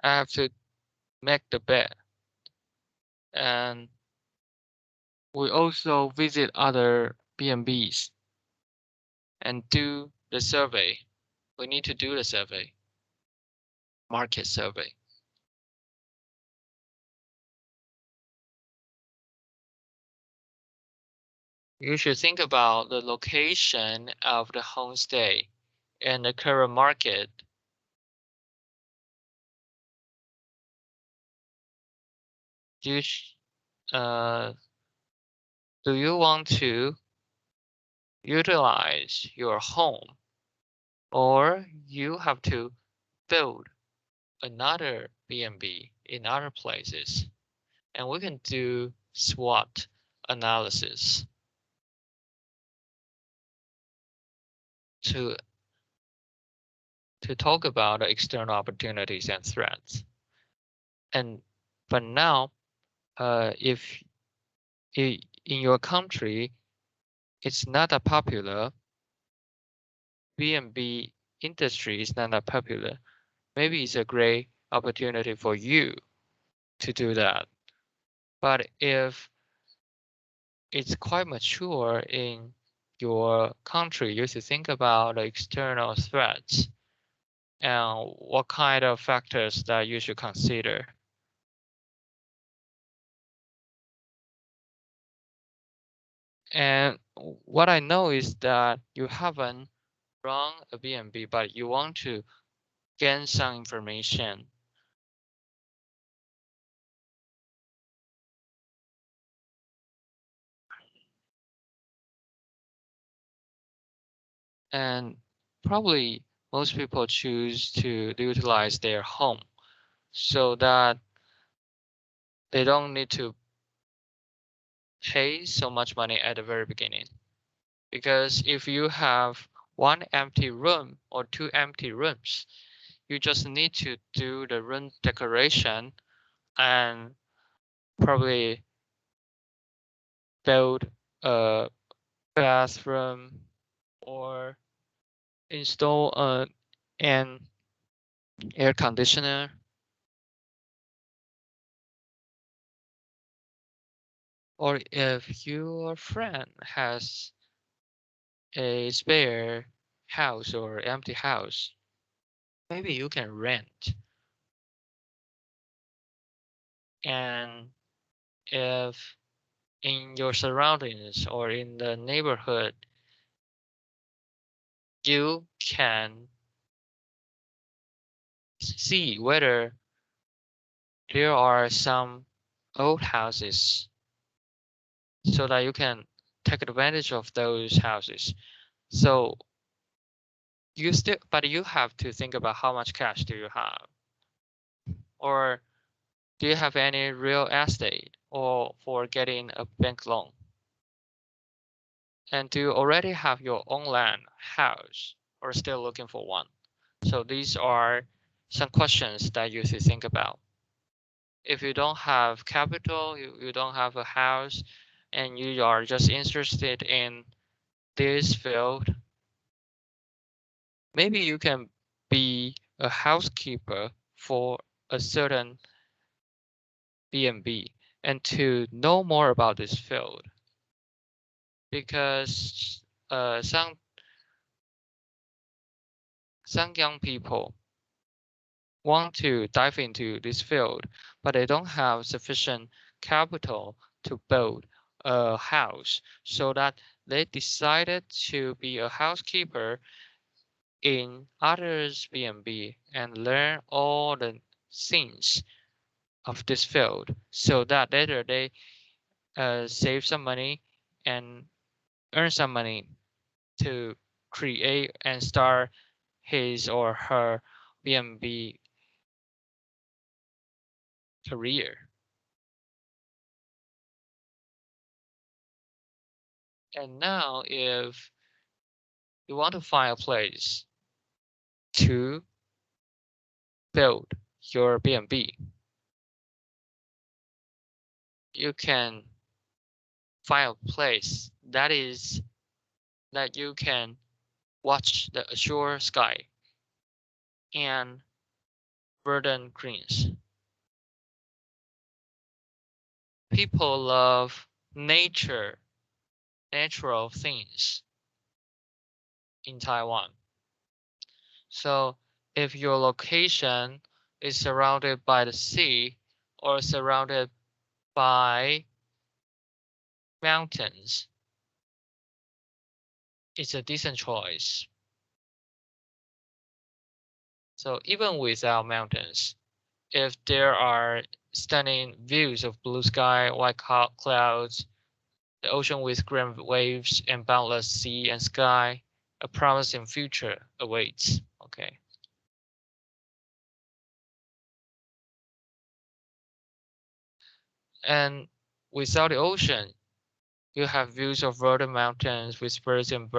I have to make the bed, and we also visit other B&Bs and do the survey. We need to do the survey, market survey. You should think about the location of the homestay and the current market. You uh, do you want to utilize your home, or you have to build another B&B in other places? And we can do SWOT analysis to talk about the external opportunities and threats. And but now, if in your country it's not that popular, B&B industry is not that popular, maybe it's a great opportunity for you to do that. But if it's quite mature in your country, you should think about the external threats and what kind of factors that you should consider. And what I know is that you haven't run a B&B, but you want to gain some information. And probably most people choose to utilize their home so that they don't need to pay so much money at the very beginning. Because if you have one empty room or two empty rooms, you just need to do the room decoration and probably build a bathroom or install an air conditioner. Or if your friend has a spare house or empty house, maybe you can rent. And if in your surroundings or in the neighborhood, you can see whether there are some old houses so that you can take advantage of those houses. So but you have to think about how much cash do you have, or do you have any real estate or for getting a bank loan? And do you already have your own land, house, or still looking for one? So these are some questions that you should think about. If you don't have capital, you don't have a house, and you are just interested in this field, maybe you can be a housekeeper for a certain B&B and to know more about this field. Because some young people want to dive into this field, but they don't have sufficient capital to build a house, so that they decided to be a housekeeper in others B&B and learn all the things of this field, so that later they save some money and earn some money to create and start his or her B&B career. And now if you want to find a place to build your B&B, you can find a place that you can watch the azure sky and verdant greens. People love nature, natural things in Taiwan. So if your location is surrounded by the sea or surrounded by mountains, it's a decent choice. So even without mountains, if there are stunning views of blue sky, white clouds, the ocean with grand waves and boundless sea and sky, a promising future awaits. Okay. And without the ocean, you have views of rolling mountains with birds and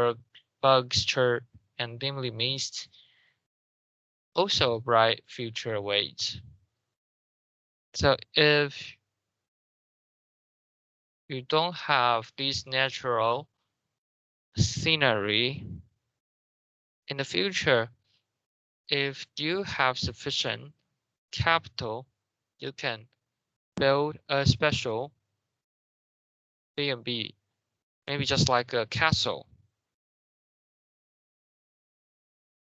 bugs chirp and dimly mist. Also a bright future awaits. So if you don't have this natural scenery in the future, if you have sufficient capital, you can build a special B&B, maybe just like a castle.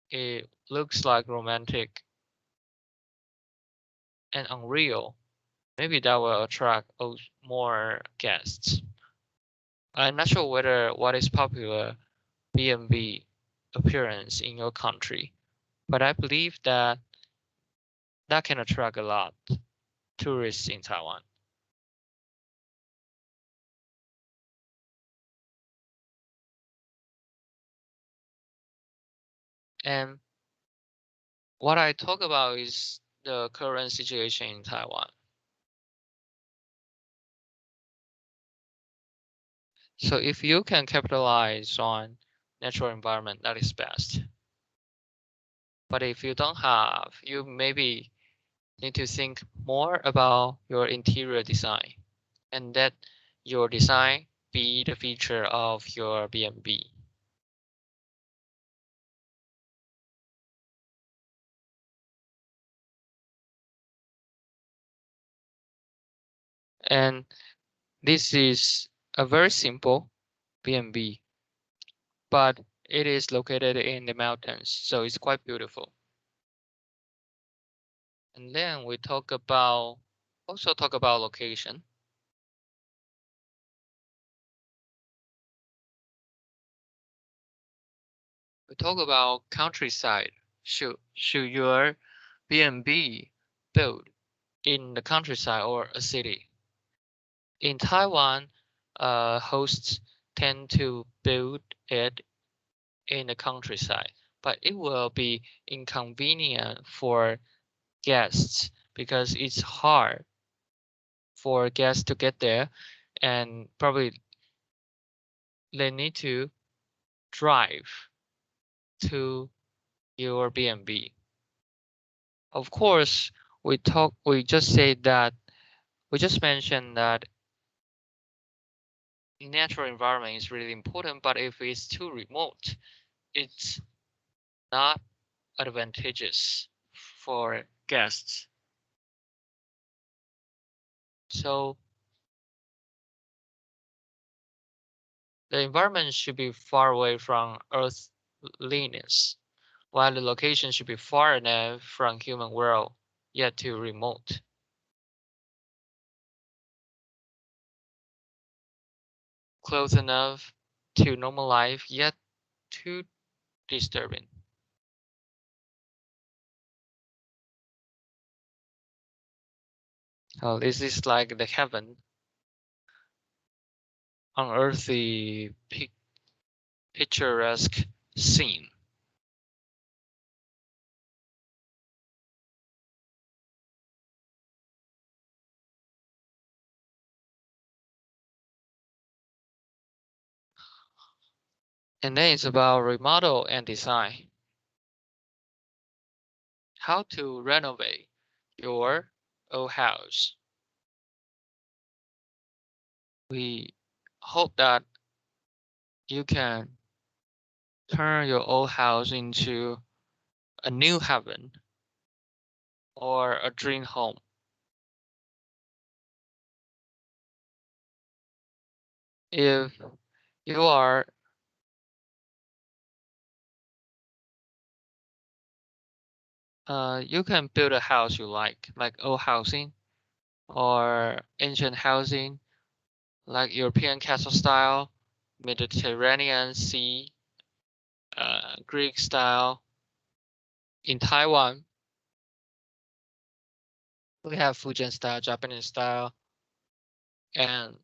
It looks like romantic and unreal. Maybe that will attract more guests. I'm not sure whether what is popular B&B appearance in your country, but I believe that that can attract a lot tourists in Taiwan. And what I talk about is the current situation in Taiwan. So if you can capitalize on natural environment, that is best. But if you don't have, you maybe need to think more about your interior design and that your design be the feature of your B&B. And this is a very simple B&B, but it is located in the mountains, so it's quite beautiful. And then we also talk about location. We talk about countryside. Should your B&B build in the countryside or a city? In Taiwan, hosts tend to build it in the countryside, but it will be inconvenient for guests because it's hard for guests to get there and probably they need to drive to your B&B. Of course, we just mentioned that natural environment is really important, but if it's too remote, it's not advantageous for guests. So the environment should be far away from earthliness, while the location should be far enough from human world, yet too remote. Close enough to normal life, yet too disturbing. This is like the heaven unearthly picturesque scene. And then it's about remodel and design. How to renovate your old house. We hope that you can turn your old house into a new heaven or a dream home. If you are you can build a house you like old housing or ancient housing, like European castle style, Mediterranean Sea Greek style. In Taiwan, we have Fujian style, Japanese style, and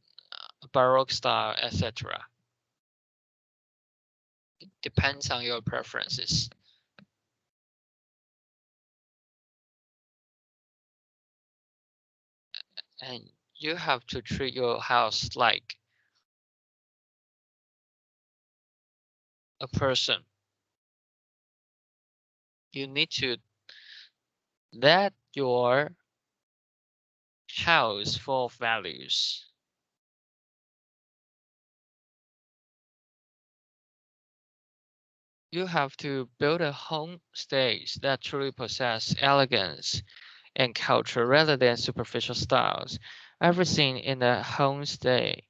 Baroque style, etc. It depends on your preferences. And you have to treat your house like a person. You need to let your house full of values. You have to build a homestays that truly possess elegance and culture rather than superficial styles. Everything in a homestay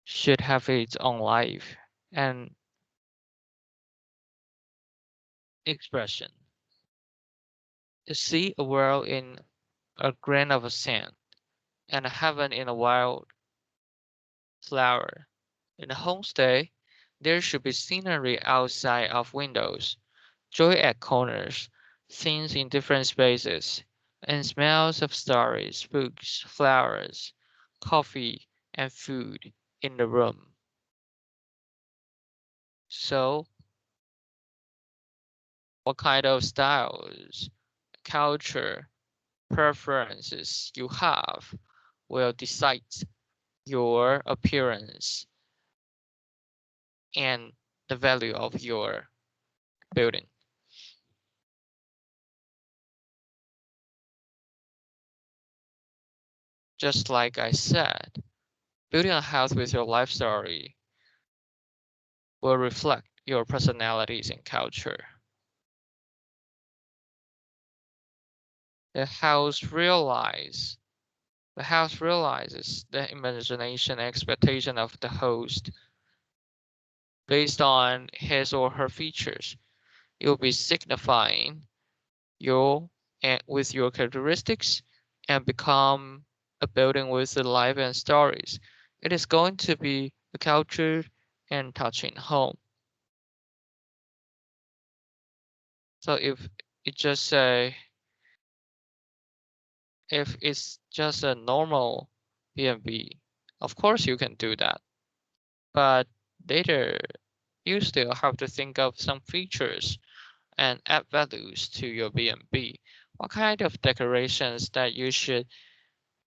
should have its own life and expression. To see a world in a grain of sand and a heaven in a wild flower. In a homestay, there should be scenery outside of windows, joy at corners, scenes in different spaces, and smells of stories, books, flowers, coffee, and food in the room. So, what kind of styles, culture, preferences you have will decide your appearance and the value of your building. Just like I said, building a house with your life story will reflect your personalities and culture. The house realize the house realizes the imagination and expectation of the host based on his or her features. You'll be signifying your and with your characteristics and become a building with the life and stories. It is going to be a cultured and touching home. So it just say if it's just a normal B&B, of course you can do that. But later you still have to think of some features and add values to your B&B. What kind of decorations that you should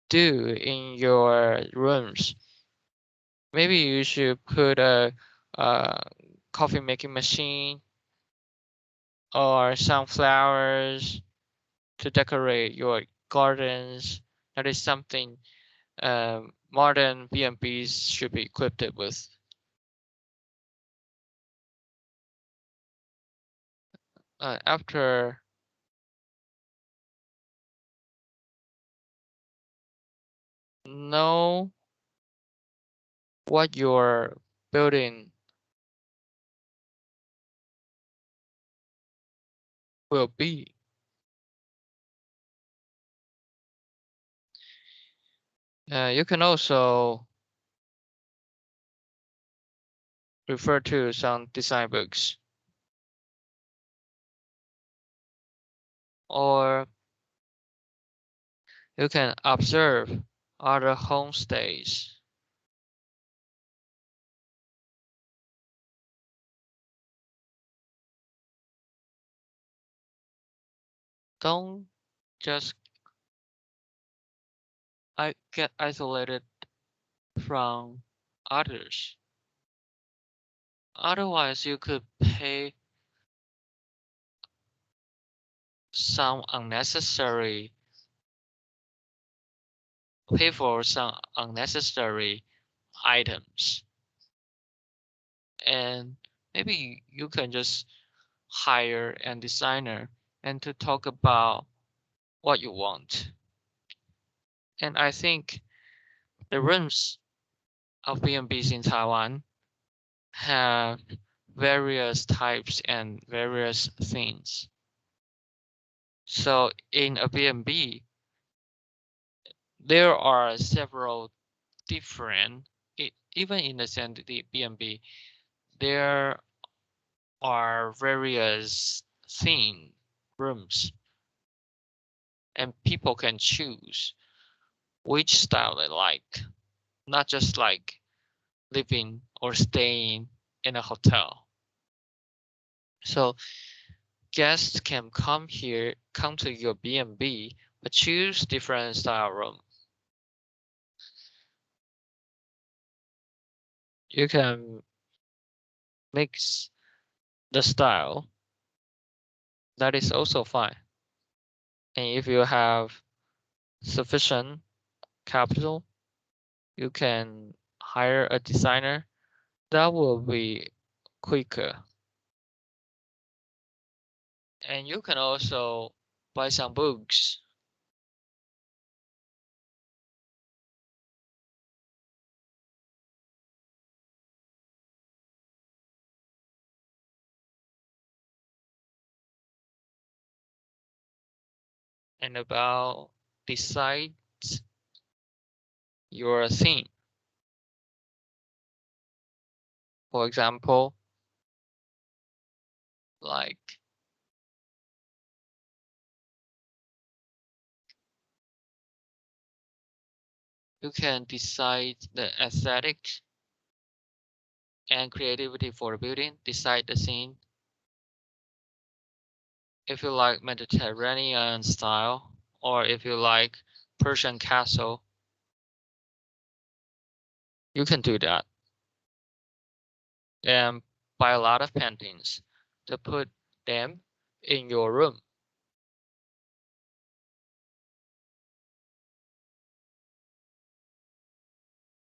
do in your rooms? Maybe you should put a coffee making machine or some flowers to decorate your gardens. That is something modern B&Bs should be equipped with. After know what your building will be, you can also refer to some design books or you can observe other homestays. Don't just get isolated from others. Otherwise, you could some unnecessary pay for some unnecessary items. And maybe you can just hire a designer and to talk about what you want. And I think the rooms of B&Bs in Taiwan have various types and various things. So in a B&B, there are several different, even in the same B&B, there are various theme rooms, and people can choose which style they like, not just like living or staying in a hotel. So guests can come to your B&B, but choose different style room. You can mix the style. That is also fine. And if you have sufficient capital, you can hire a designer. That will be quicker. And you can also buy some books. And about decide your theme. For example, like you can decide the aesthetic and creativity for the building, decide the scene. If you like Mediterranean style, or if you like Persian castle, you can do that. And buy a lot of paintings to put them in your room.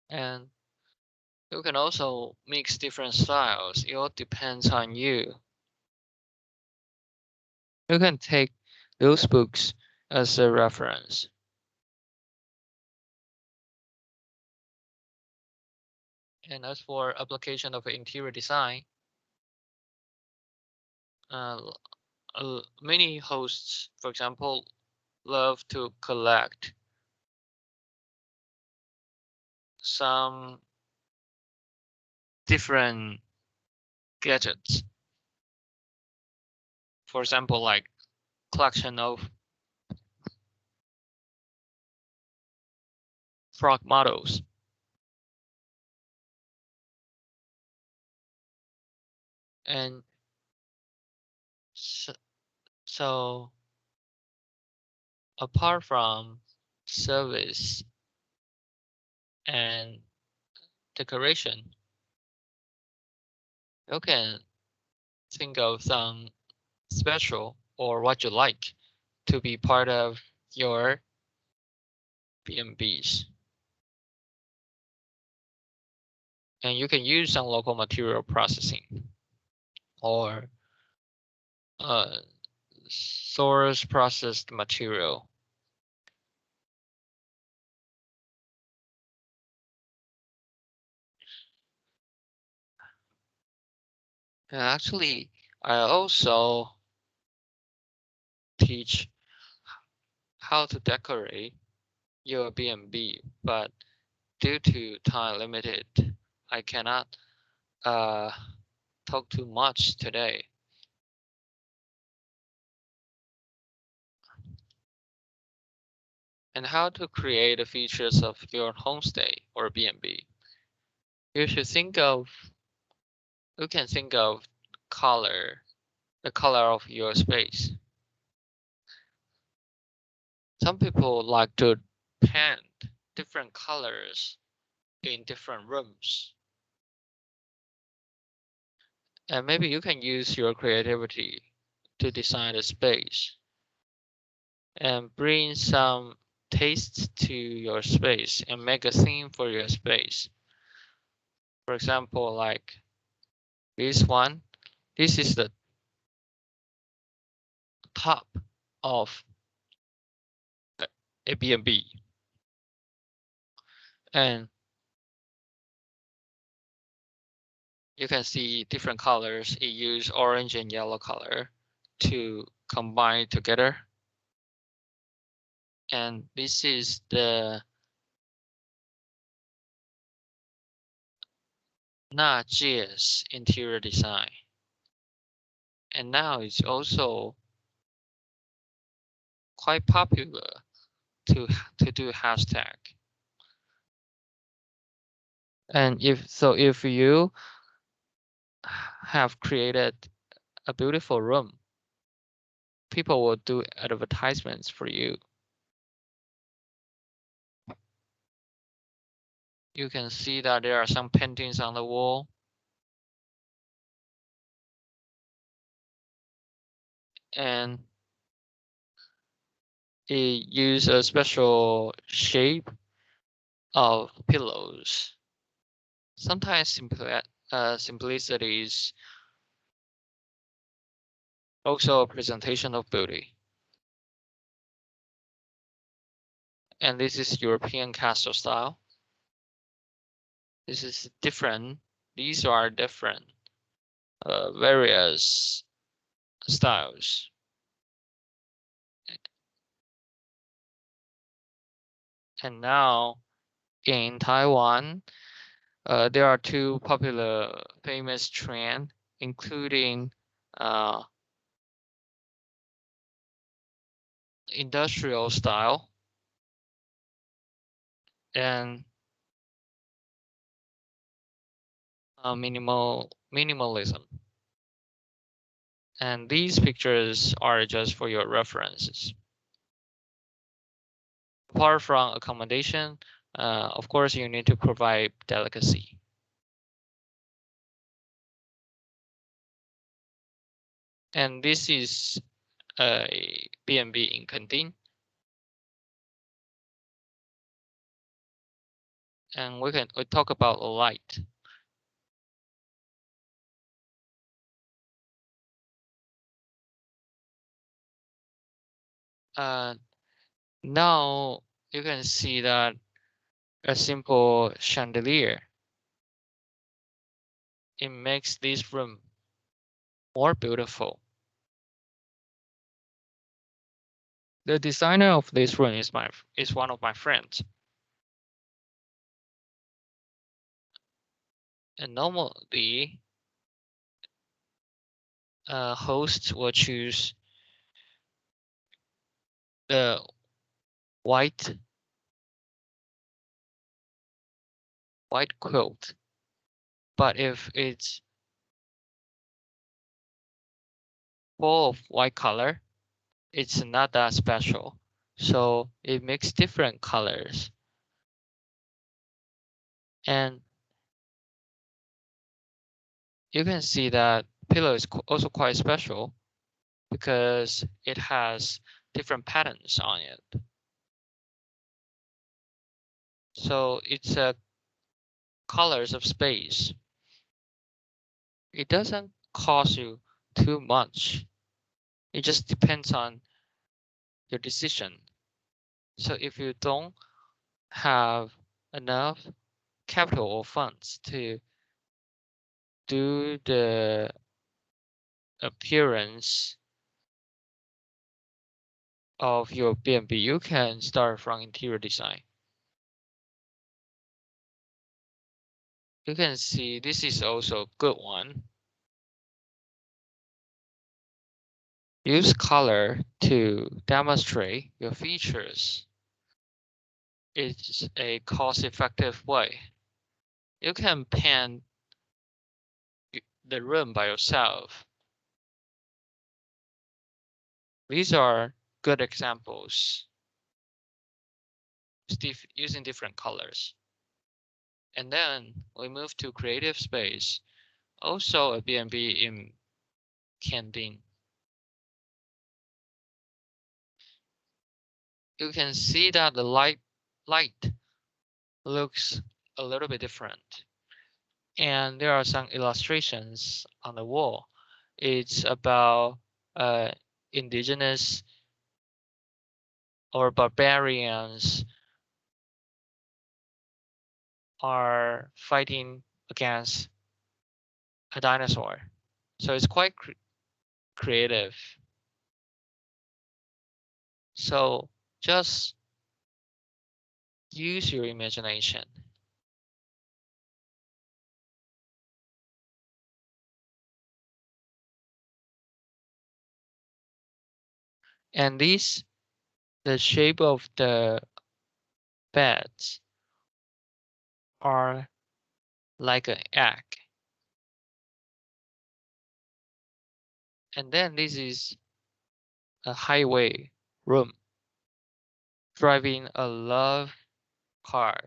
And you can also mix different styles. It all depends on you. You can take those books as a reference. And as for application of interior design, many hosts, for example, love to collect some different gadgets. For example, like collection of frog models. And so apart from service and decoration, you can think of some special or what you like to be part of your B&Bs. And you can use some local material processing or source processed material. And actually, I also teach how to decorate your B&B, but due to time limited, I cannot talk too much today. And how to create the features of your homestay or B&B. You should think of, you can think of color, the color of your space. Some people like to paint different colors in different rooms. And maybe you can use your creativity to design a space and bring some taste to your space and make a theme for your space. For example, like this one, this is the top of a B&B. And you can see different colors. It uses orange and yellow color to combine together. And this is the Najie's interior design. And now it's also quite popular to do hashtag. And if you have created a beautiful room, people will do advertisements for you. You can see that there are some paintings on the wall. And it uses a special shape of pillows. Sometimes simplicity is also a presentation of beauty. And this is European castle style. This is different. These are different, various styles. And now in Taiwan, there are two popular famous trends, including industrial style and minimalism. And these pictures are just for your references. Apart from accommodation, of course, you need to provide delicacy. And this is a B&B in Kending. And we talk about light. Now you can see that a simple chandelier, it makes this room more beautiful. The designer of this room is one of my friends. And normally, hosts will choose the white quilt. But if it's full of white color, it's not that special. So it makes different colors. And you can see that pillow is also quite special because it has different patterns on it. So it's a colors of space. It doesn't cost you too much. It just depends on your decision. So if you don't have enough capital or funds to do the appearance of your B&B, you can start from interior design. You can see this is also a good one. Use color to demonstrate your features. It's a cost-effective way. You can paint the room by yourself. These are good examples using different colors. And then we move to creative space, also a B&B in Kending. You can see that the light looks a little bit different. And there are some illustrations on the wall. It's about indigenous or barbarians are fighting against a dinosaur. So it's quite creative. So just use your imagination. And the shape of the beds are like an egg. And then this is a highway room, driving a love car.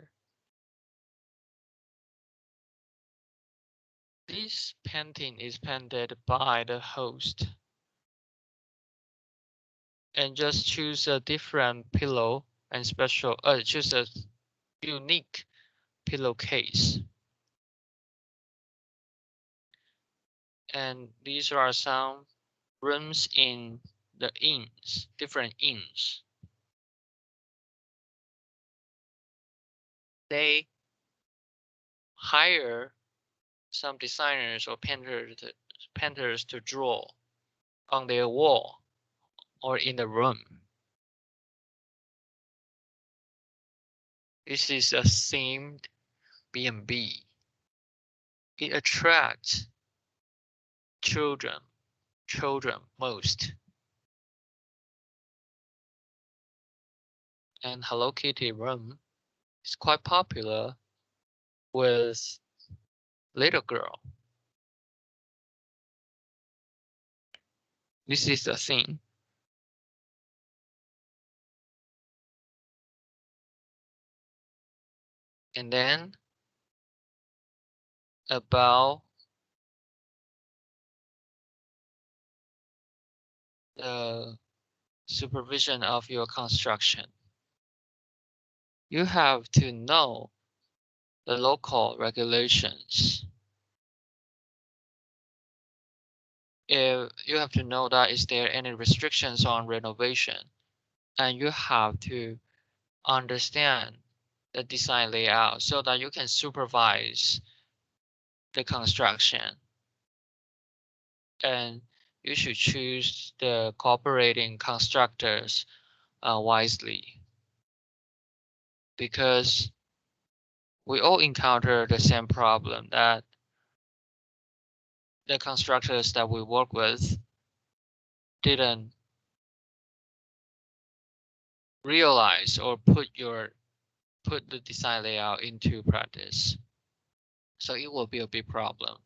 This painting is painted by the host. And just choose a different pillow and choose a unique pillowcase. And these are some rooms in the inns, different inns. They hire some designers or painters to draw on their wall or in the room. This is a themed B&B. It attracts children most. And Hello Kitty room is quite popular with little girl. This is the thing. And then about the supervision of your construction. You have to know the local regulations. If you have to know that is there any restrictions on renovation, and you have to understand the design layout so that you can supervise the construction. And you should choose the cooperating constructors wisely, because we all encounter the same problem that the constructors that we work with didn't realize or put the design layout into practice. So it will be a big problem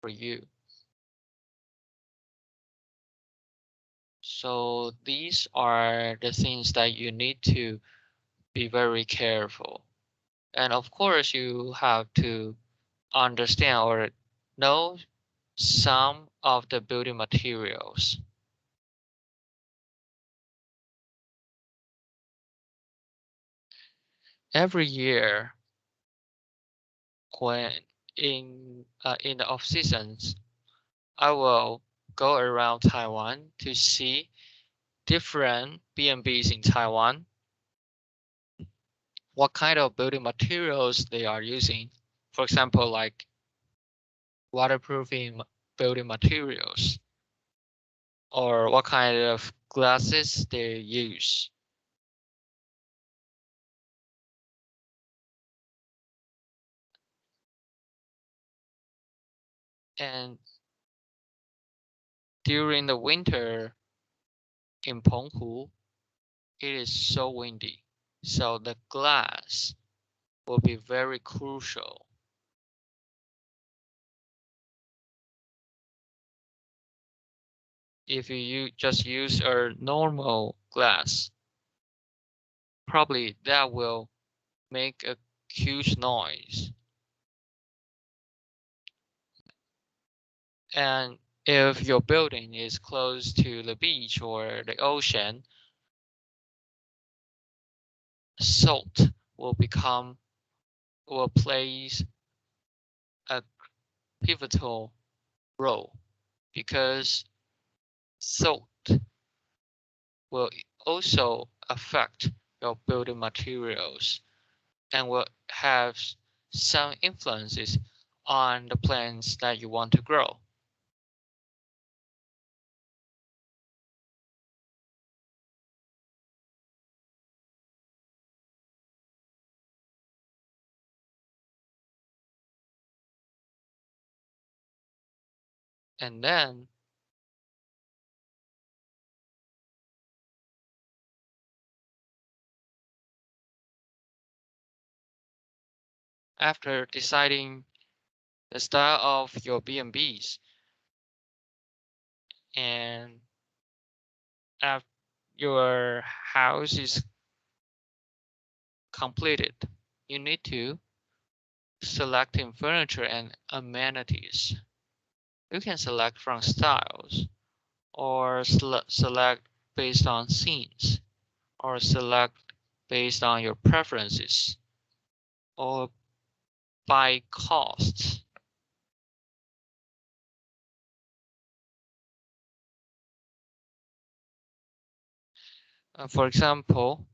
for you. So these are the things that you need to be very careful. And of course, you have to understand or know some of the building materials. Every year, when in the off seasons, I will go around Taiwan to see different B&Bs in Taiwan, what kind of building materials they are using. For example, like waterproofing building materials, or what kind of glasses they use. And during the winter in Penghu, it is so windy. So the glass will be very crucial. If you just use a normal glass, probably that will make a huge noise. And if your building is close to the beach or the ocean, salt will play a pivotal role, because salt will also affect your building materials and will have some influences on the plants that you want to grow. And then After deciding the style of your B&Bs and after your house is completed, you need to select in furniture and amenities. You can select from styles or select based on scenes or select based on your preferences or by costs. For example,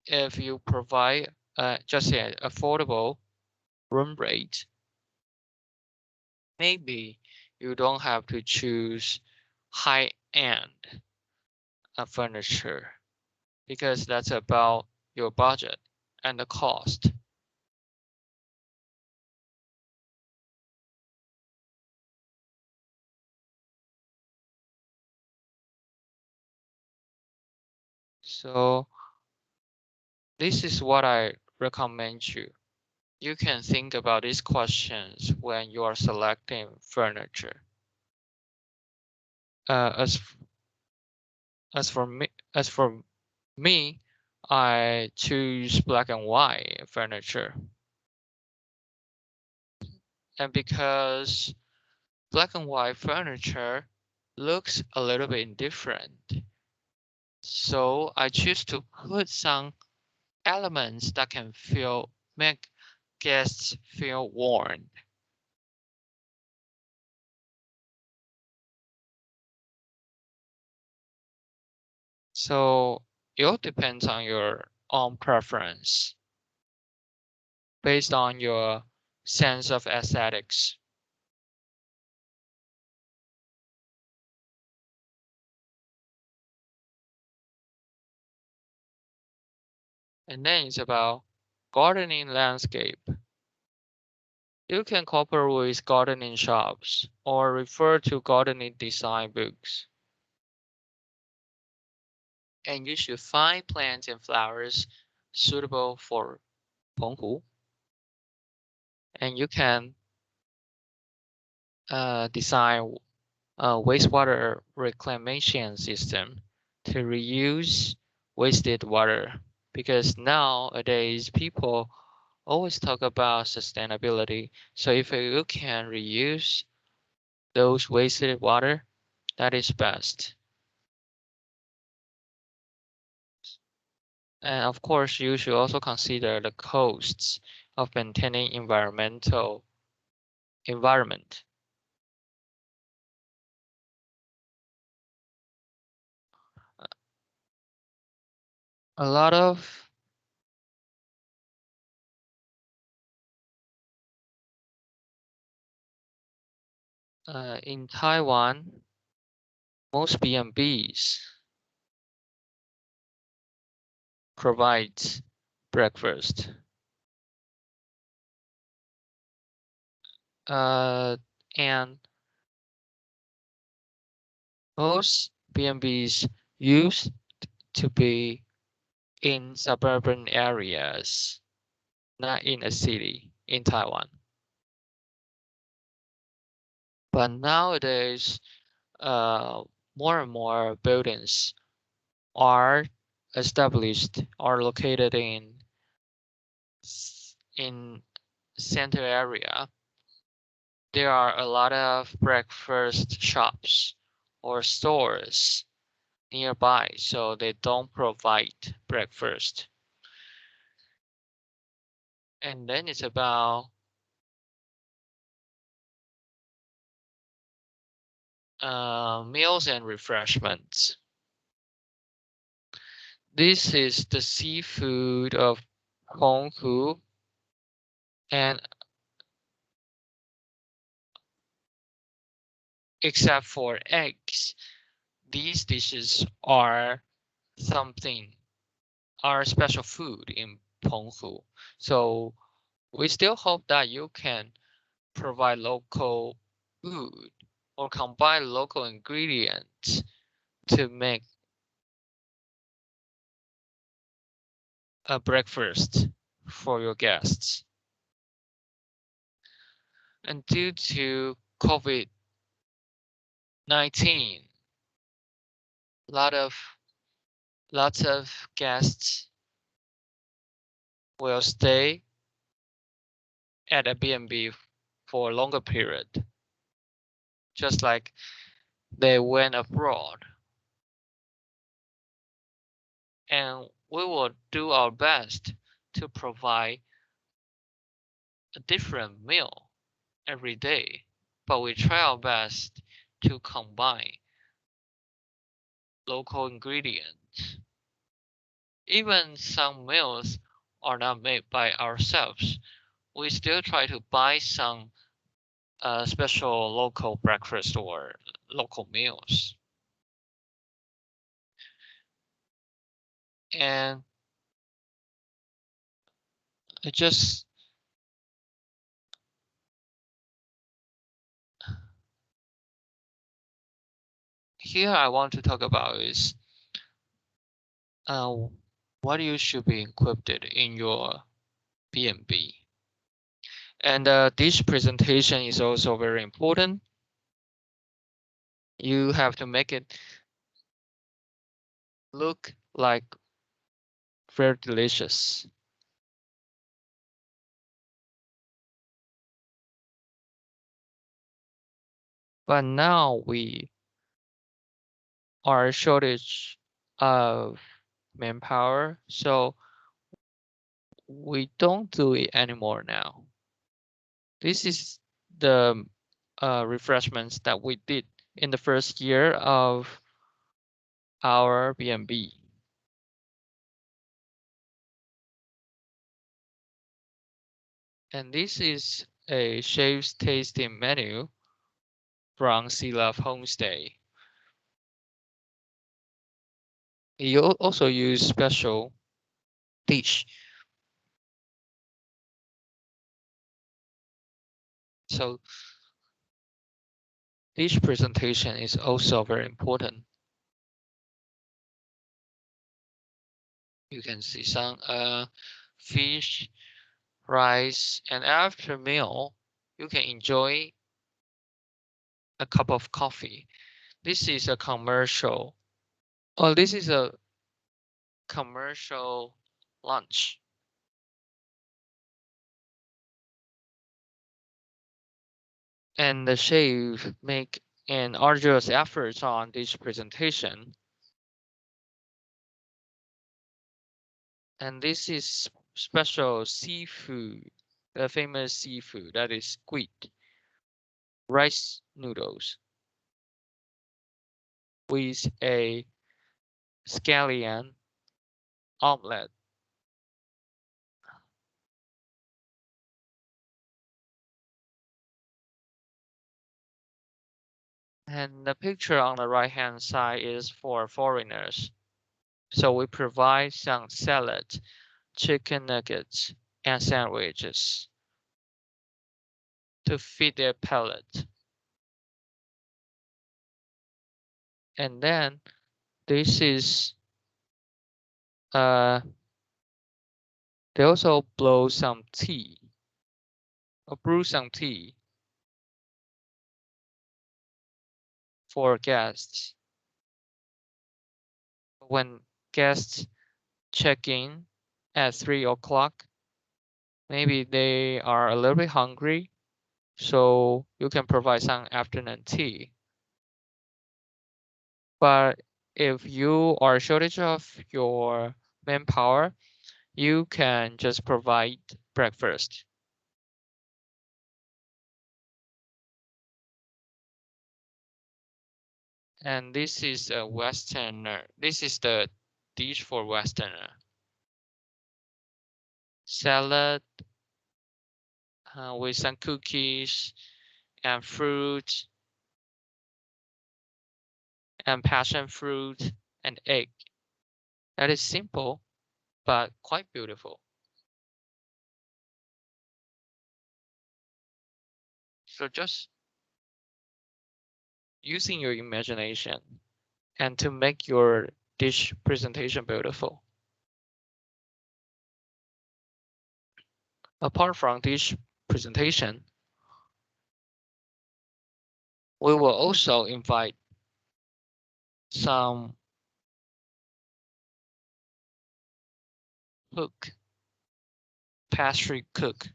if you provide just an affordable room rate, maybe you don't have to choose high-end furniture because that's about your budget and the cost. So this is what I recommend you. You can think about these questions when you are selecting furniture. Uh, as as for me, I choose black and white furniture, and because black and white furniture looks a little bit different, so I choose to put some elements that can make guests feel warm. So it all depends on your own preference based on your sense of aesthetics. And then it's about gardening landscape. You can cooperate with gardening shops or refer to gardening design books. And you should find plants and flowers suitable for Penghu. And you can design a wastewater reclamation system to reuse wasted water. Because nowadays people always talk about sustainability. So if you can reuse those wasted water, that is best. And of course, you should also consider the costs of maintaining environment. A lot of in Taiwan, most B&Bs provide breakfast. And most B&Bs used to be in suburban areas, not in a city in Taiwan. But nowadays, more and more buildings are established or located in center area. There are a lot of breakfast shops or stores nearby, so they don't provide breakfast. And then it's about meals and refreshments. This is the seafood of Honghu, and except for eggs, these dishes something are special food in Penghu. So we still hope that you can provide local food or combine local ingredients to make a breakfast for your guests. And due to COVID-19, lots of guests will stay at a B&B for a longer period, just like they went abroad. And we will do our best to provide a different meal every day, but we try our best to combine local ingredients. Even some meals are not made by ourselves. We still try to buy some special local breakfast or local meals. And just here I want to talk about is what you should be included in your B&B. And dish presentation is also very important. You have to make it look like very delicious. But now we are shortage of manpower, so we don't do it anymore now. This is the refreshments that we did in the first year of our B&B. And this is a chef's tasting menu from Sea Love Homestay. You also use special dish. So dish presentation is also very important. You can see some fish, rice, and after meal, you can enjoy a cup of coffee. This is a commercial. Oh, this is a commercial lunch. And the chef make an arduous effort on this presentation. And this is special seafood, the famous seafood that is squid, rice noodles with a scallion omelette. And the picture on the right hand side is for foreigners. So we provide some salad, chicken nuggets, and sandwiches to feed their palate. And then this is they also blow some tea or brew some tea for guests. When guests check in at 3 o'clock, maybe they are a little bit hungry, so you can provide some afternoon tea. But if you are shortage of your manpower, you can just provide breakfast. And this is a Westerner. This is the dish for Westerner. Salad with some cookies and fruit and passion fruit and egg. That is simple, but quite beautiful. So just using your imagination and to make your dish presentation beautiful. Apart from dish presentation, We will also invite some pastry cook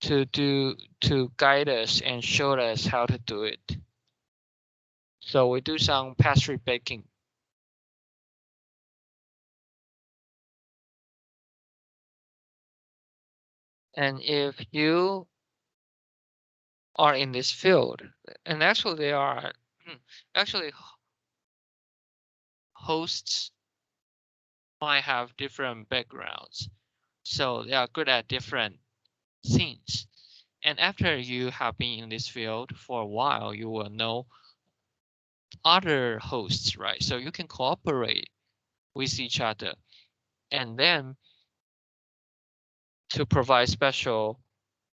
to guide us and show us how to do it. So we do some pastry baking. And if you are in this field, and actually they are actually hosts might have different backgrounds, so they are good at different things. And after you have been in this field for a while, you will know other hosts, right? So you can cooperate with each other, and then to provide special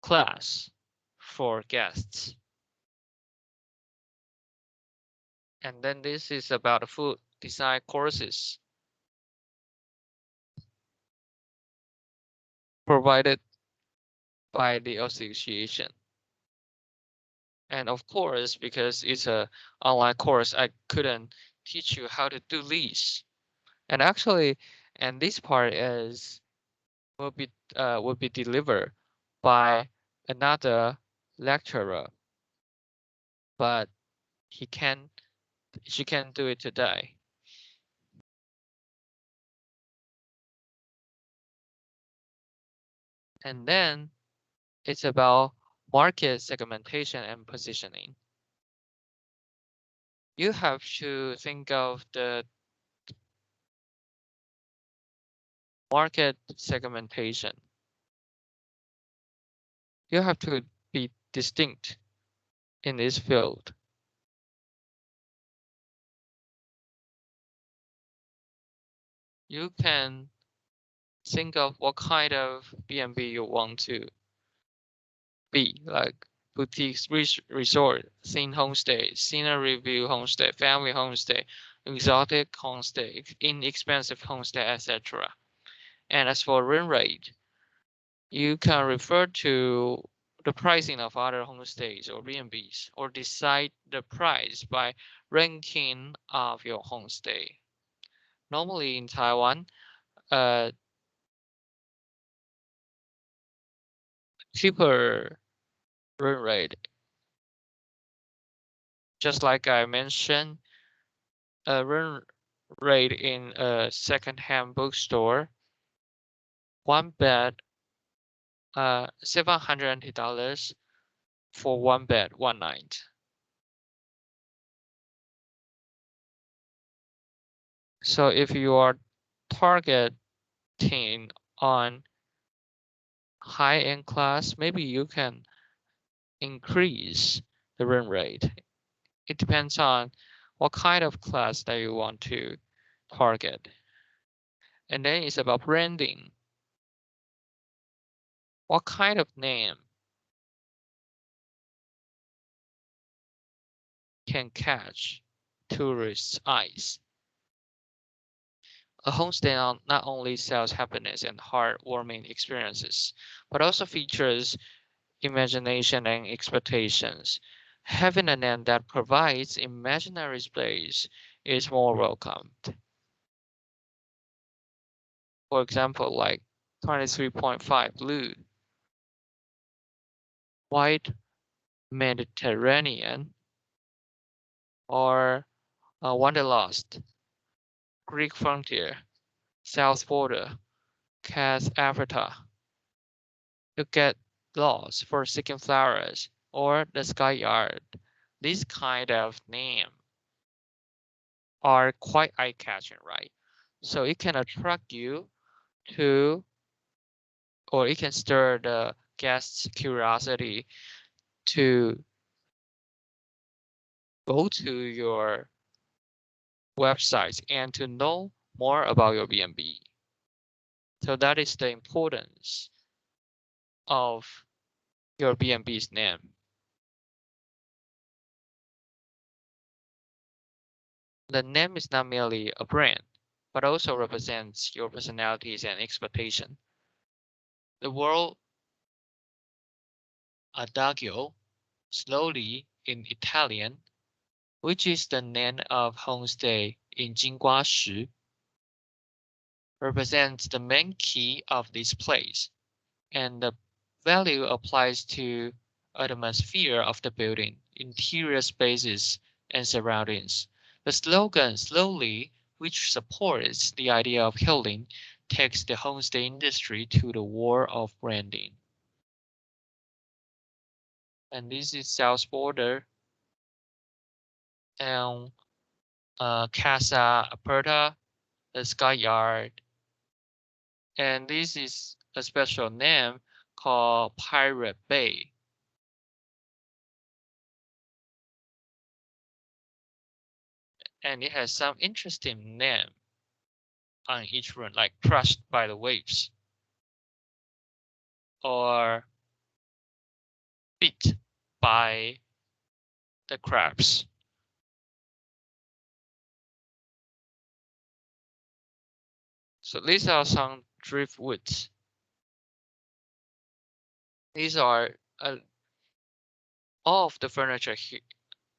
class for guests. And then this is about food design courses provided by the association. And of course, because it's a online course, I couldn't teach you how to do these. And actually, and this part is will be delivered by another lecturer, but she can do it today. And then it's about market segmentation and positioning. You have to think of the market segmentation. You have to be distinct in this field. You can think of what kind of B&B you want to be, like boutiques, resort, theme homestay, scenery view homestay, family homestay, exotic homestay, inexpensive homestay, etc. And as for room rate, you can refer to the pricing of other homestays or B&Bs, or decide the price by ranking of your homestay. Normally in Taiwan, cheaper room rate, just like I mentioned, a room rate in a second-hand bookstore, one bed, $700 for one bed, one night. So if you are targeting on high-end class, maybe you can increase the room rate. It depends on what kind of class that you want to target. And then it's about branding. What kind of name can catch tourists' eyes? A homestay not only sells happiness and heartwarming experiences, but also features imagination and expectations. Having a name that provides imaginary space is more welcomed. For example, like 23.5 Blue, White Mediterranean, or Wanderlust, Greek Frontier, South Border, Cas Avatar. You get lost for Seeking Flowers or the Sky Yard. These kind of names are quite eye-catching, right? So it can attract you to, or it can stir the guest's curiosity to go to your website and to know more about your B&B. So that is the importance of your B&B's name. The name is not merely a brand, but also represents your personalities and expectation. The word adagio, slowly in Italian, which is the name of Homestay in Jingguashi, represents the main key of this place, and the value applies to atmosphere of the building, interior spaces, and surroundings. The slogan slowly, which supports the idea of healing, takes the homestay industry to the war of branding. And this is south border and Casa Aperta, the Sky Yard, and this is a special name called Pirate Bay. And it has some interesting name on each room, like crushed by the waves or bit by the crabs. So these are some driftwoods. These are all of the furniture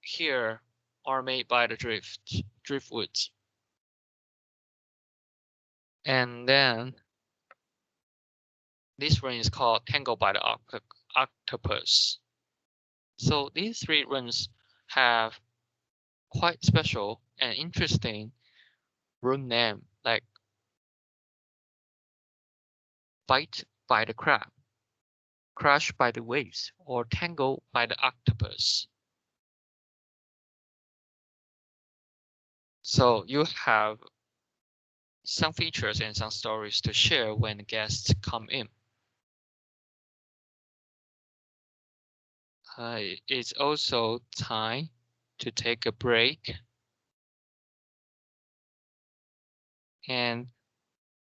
here are made by the driftwoods. And then this room is called Tangled by the Octopus. So these three rooms have quite special and interesting room name, like Bite by the Crab, Crushed by the Waves, or Tangled by the Octopus. So you have some features and some stories to share when guests come in. It's also time to take a break. And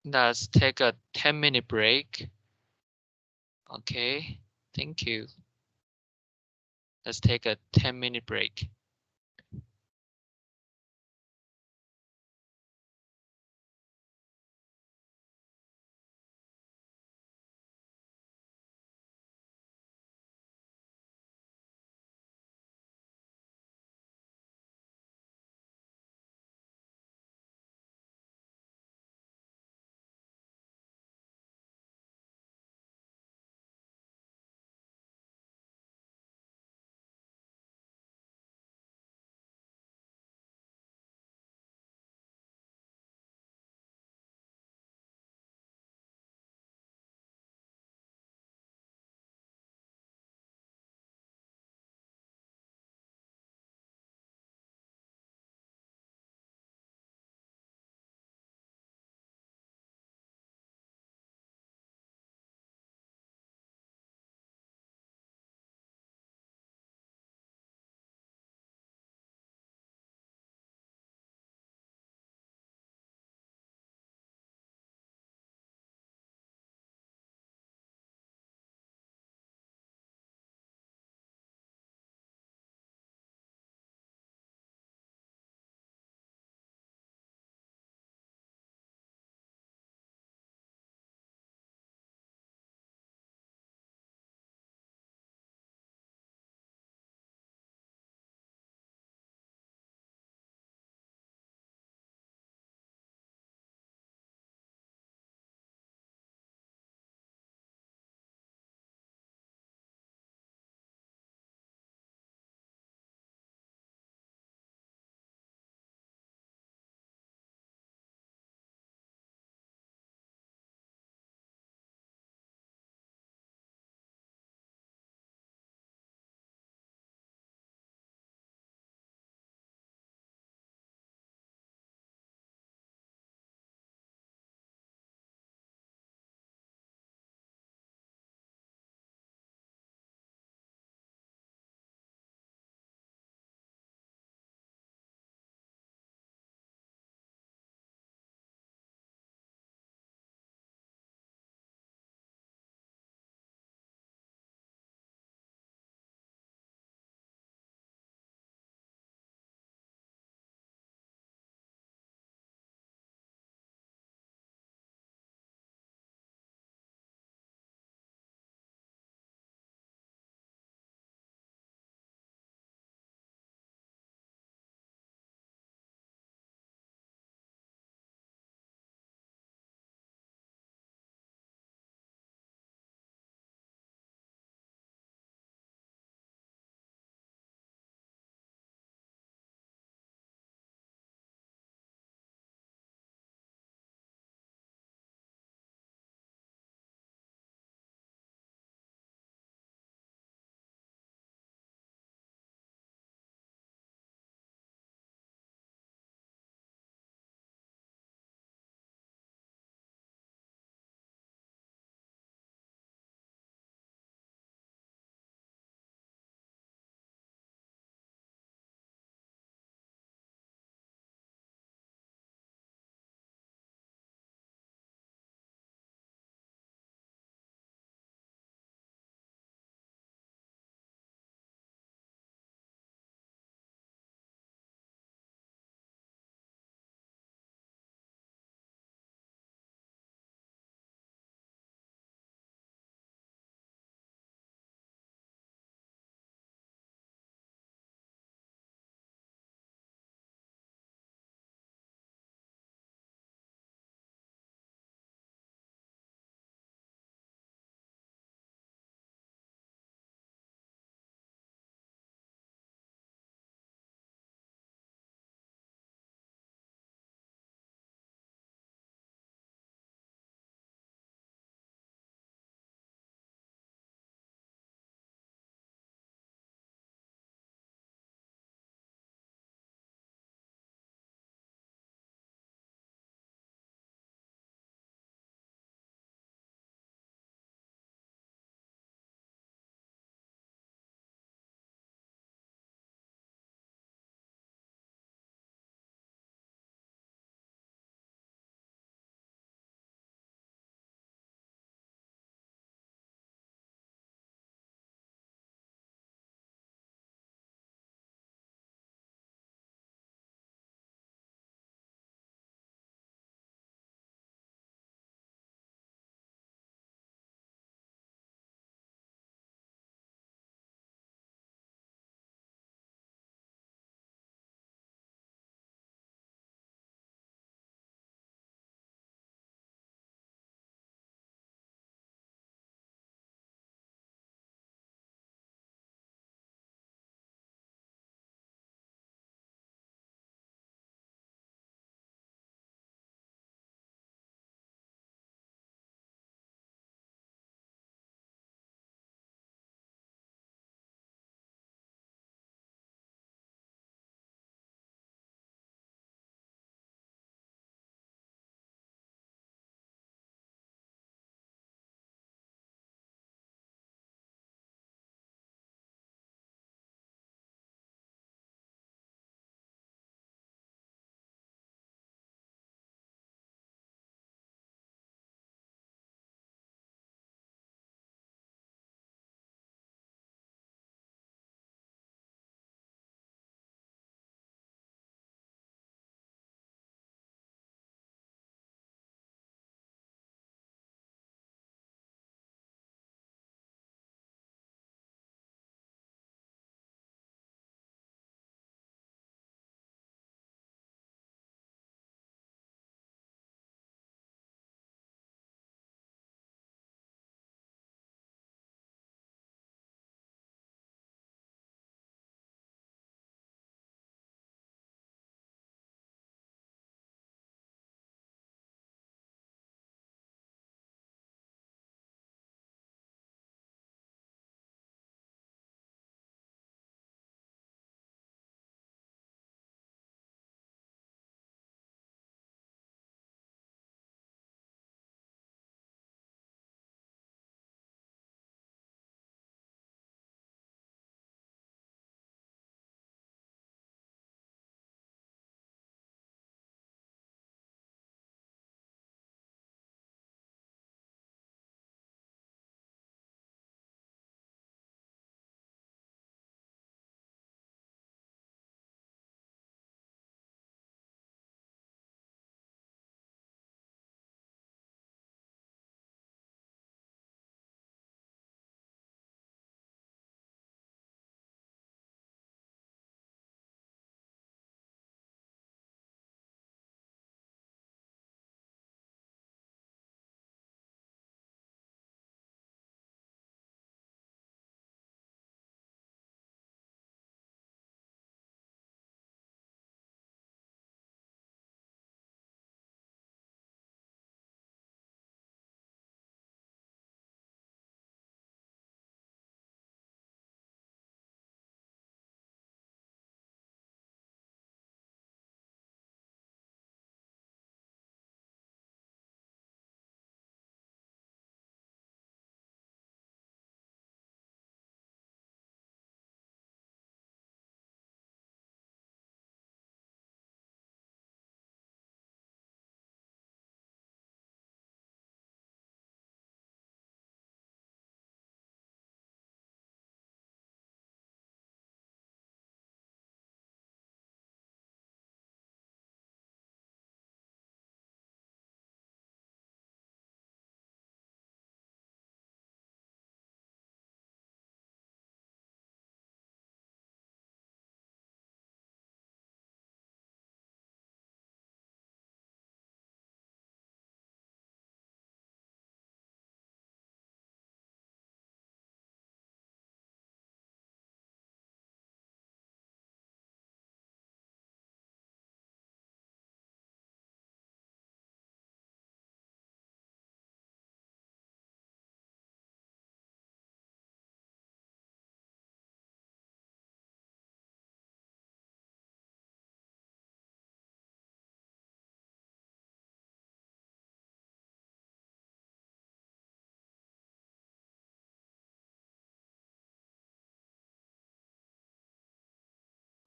let's take a 10-minute break. Okay, thank you. Let's take a 10-minute break.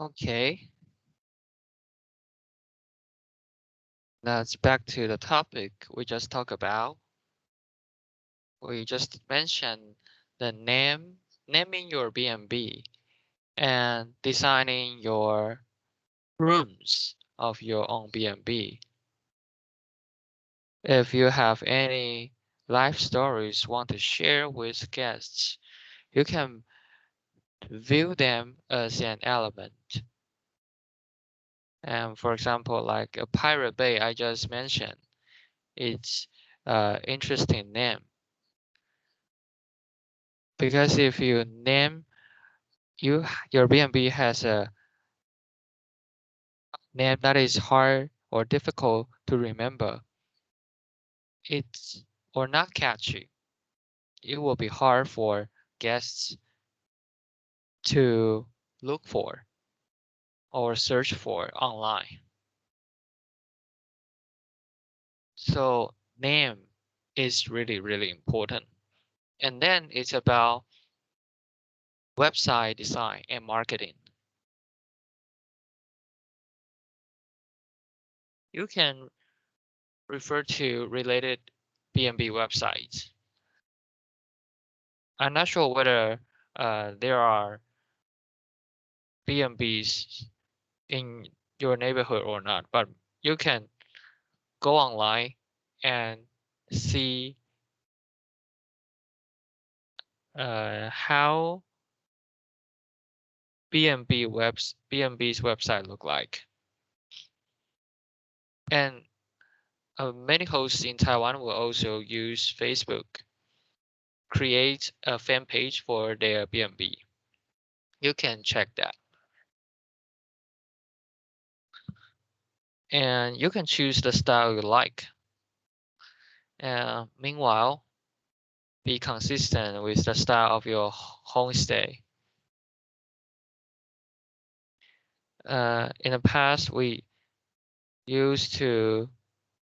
Okay. Let's back to the topic we just talked about. We just mentioned the naming your B&B and designing your rooms of your own B&B. If you have any life stories want to share with guests, you can view them as an element. And for example, like a Pirate Bay I just mentioned, it's an interesting name. Because if you name your B&B has a name that is hard or difficult to remember, it's or not catchy, it will be hard for guests to look for or search for online. So name is really, really important. And then it's about website design and marketing. You can refer to related B&B websites. I'm not sure whether there are B&Bs in your neighborhood or not, but you can go online and see how B&B's website look like. And many hosts in Taiwan will also use Facebook, create a fan page for their B&B. You can check that. And you can choose the style you like. Meanwhile, be consistent with the style of your homestay. In the past, we used to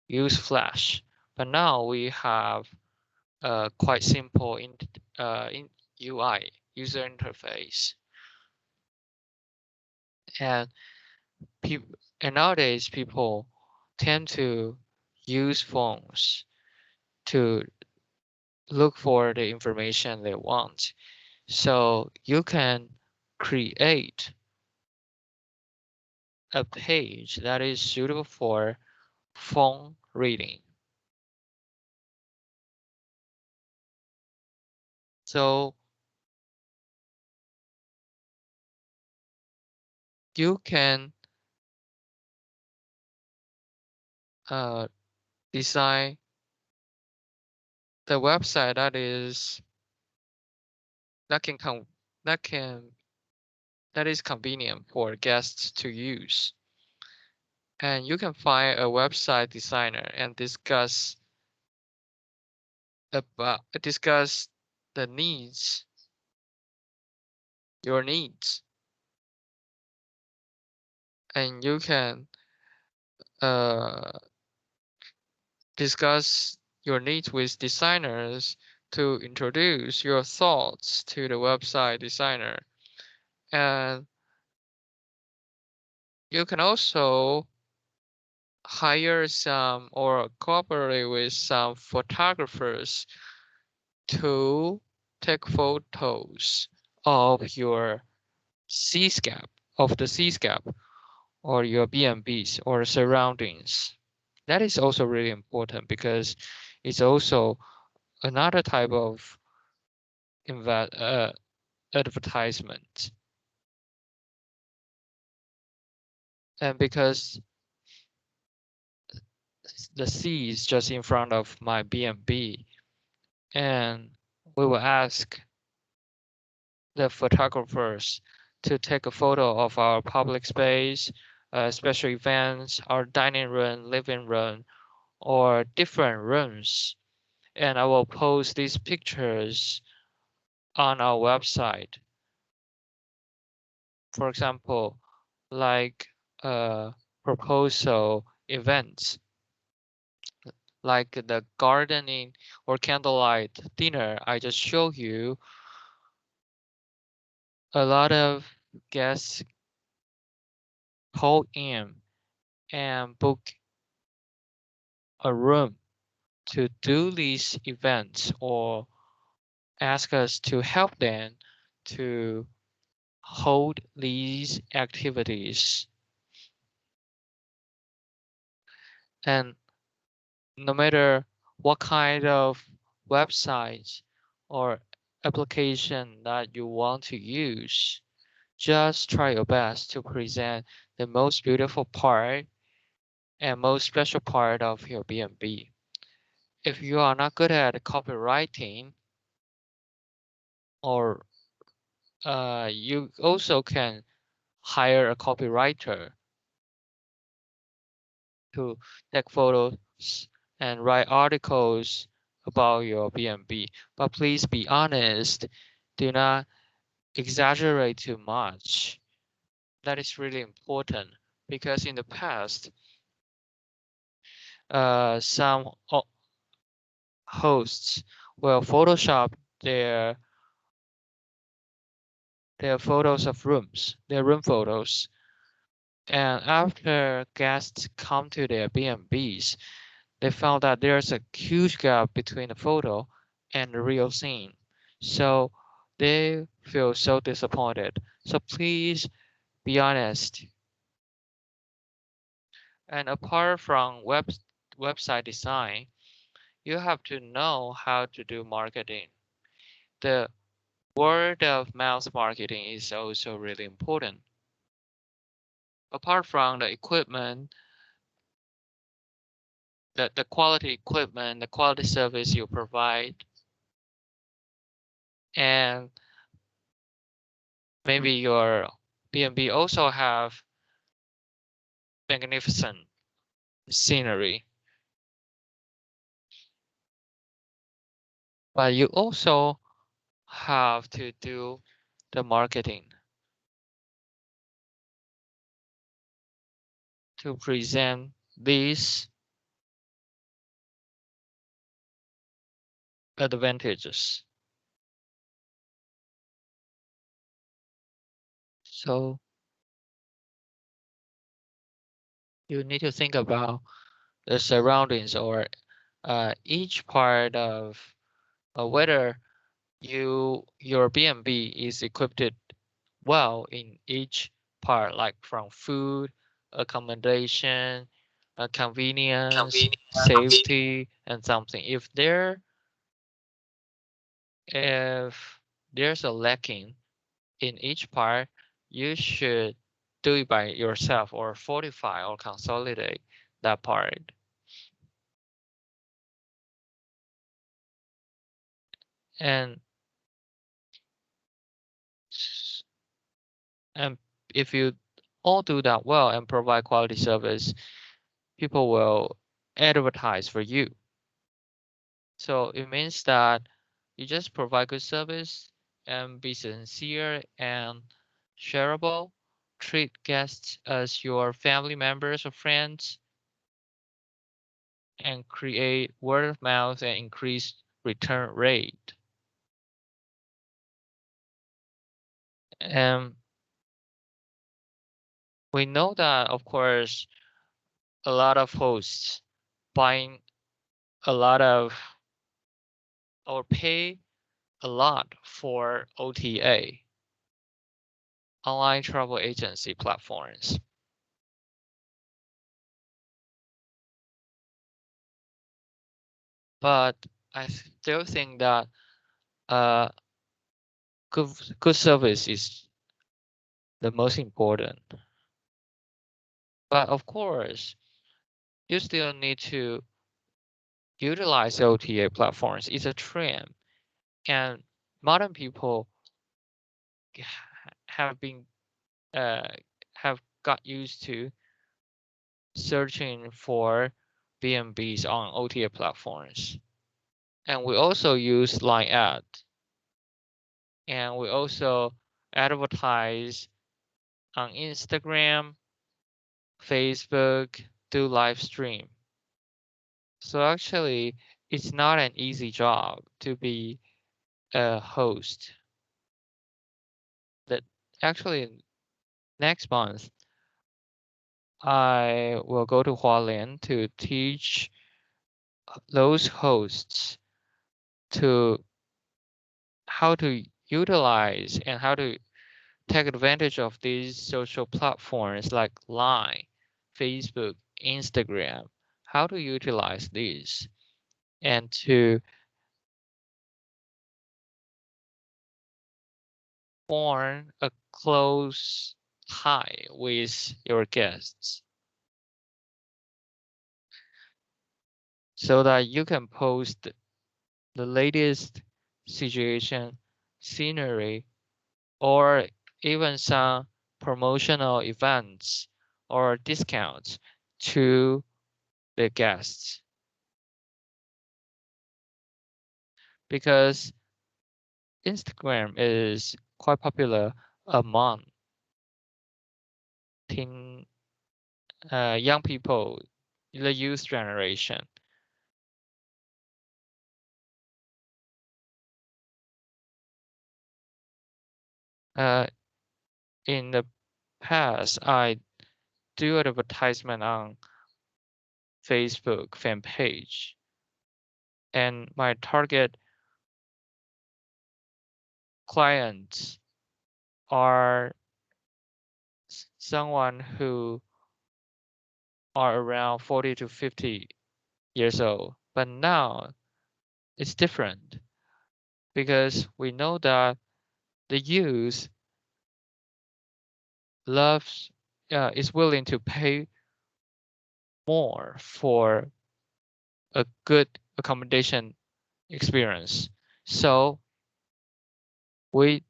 use Flash, but now we have a quite simple in UI user interface, and people and nowadays people tend to use phones to look for the information they want. So you can create a page that is suitable for phone reading. So you can design the website that can come that can that is convenient for guests to use. And you can find a website designer and discuss the your needs, and you can uh, discuss your needs with designers to introduce your thoughts to the website designer. And you can also hire some or cooperate with some photographers to take photos of your seascape, of the seascape or your B&Bs or surroundings. That is also really important because it's also another type of advertisement. And because the sea is just in front of my B&B, and we will ask the photographers to take a photo of our public space, special events, our dining room, living room, or different rooms. And I will post these pictures on our website. For example, like proposal events, like the gardening or candlelight dinner I just showed you. A lot of guests call in and book a room to do these events or ask us to help them to hold these activities. And no matter what kind of website or application that you want to use, just try your best to present the most beautiful part and most special part of your B&B. If you are not good at copywriting, or you also can hire a copywriter to take photos and write articles about your B&B. But please be honest, do not exaggerate too much. That is really important because in the past, some hosts will Photoshop their photos of rooms, their room photos, and after guests come to their B&Bs, they found that there's a huge gap between the photo and the real scene. So they feel so disappointed. So please be honest. And apart from website design, you have to know how to do marketing. The word of mouth marketing is also really important. Apart from the equipment, the quality equipment, the quality service you provide, and maybe your B&B also have magnificent scenery, but you also have to do the marketing to present these advantages. So you need to think about the surroundings or each part of whether your B&B is equipped well in each part, like from food, accommodation, convenience, safety, and something. If there's a lacking in each part, you should do it by yourself or fortify or consolidate that part. And and if you all do that well and provide quality service, people will advertise for you. So it means that you just provide good service and be sincere and shareable. Treat guests as your family members or friends and create word of mouth and increase return rate. And we know that, of course, a lot of hosts buying a lot of or pay a lot for OTA, online travel agency platforms. But I still think that uh, good, good service is the most important. But of course, you still need to utilize OTA platforms. It's a trend, and modern people have been uh, have got used to searching for B&Bs on OTA platforms. And we also use Line ad, and we also advertise on Instagram, Facebook, do live stream. So actually, it's not an easy job to be a host. That actually next month I will go to Hualien to teach those hosts to how to utilize and how to take advantage of these social platforms like Line, Facebook, Instagram, how to utilize these and to form a close tie with your guests so that you can post the latest situation, scenery, or even some promotional events or discounts to the guests. Because Instagram is quite popular among teen, young people, the youth generation. Uh, in the past, I do advertisement on Facebook fan page, and my target clients are someone who are around 40 to 50 years old. But now it's different because we know that the youth loves is willing to pay more for a good accommodation experience. So we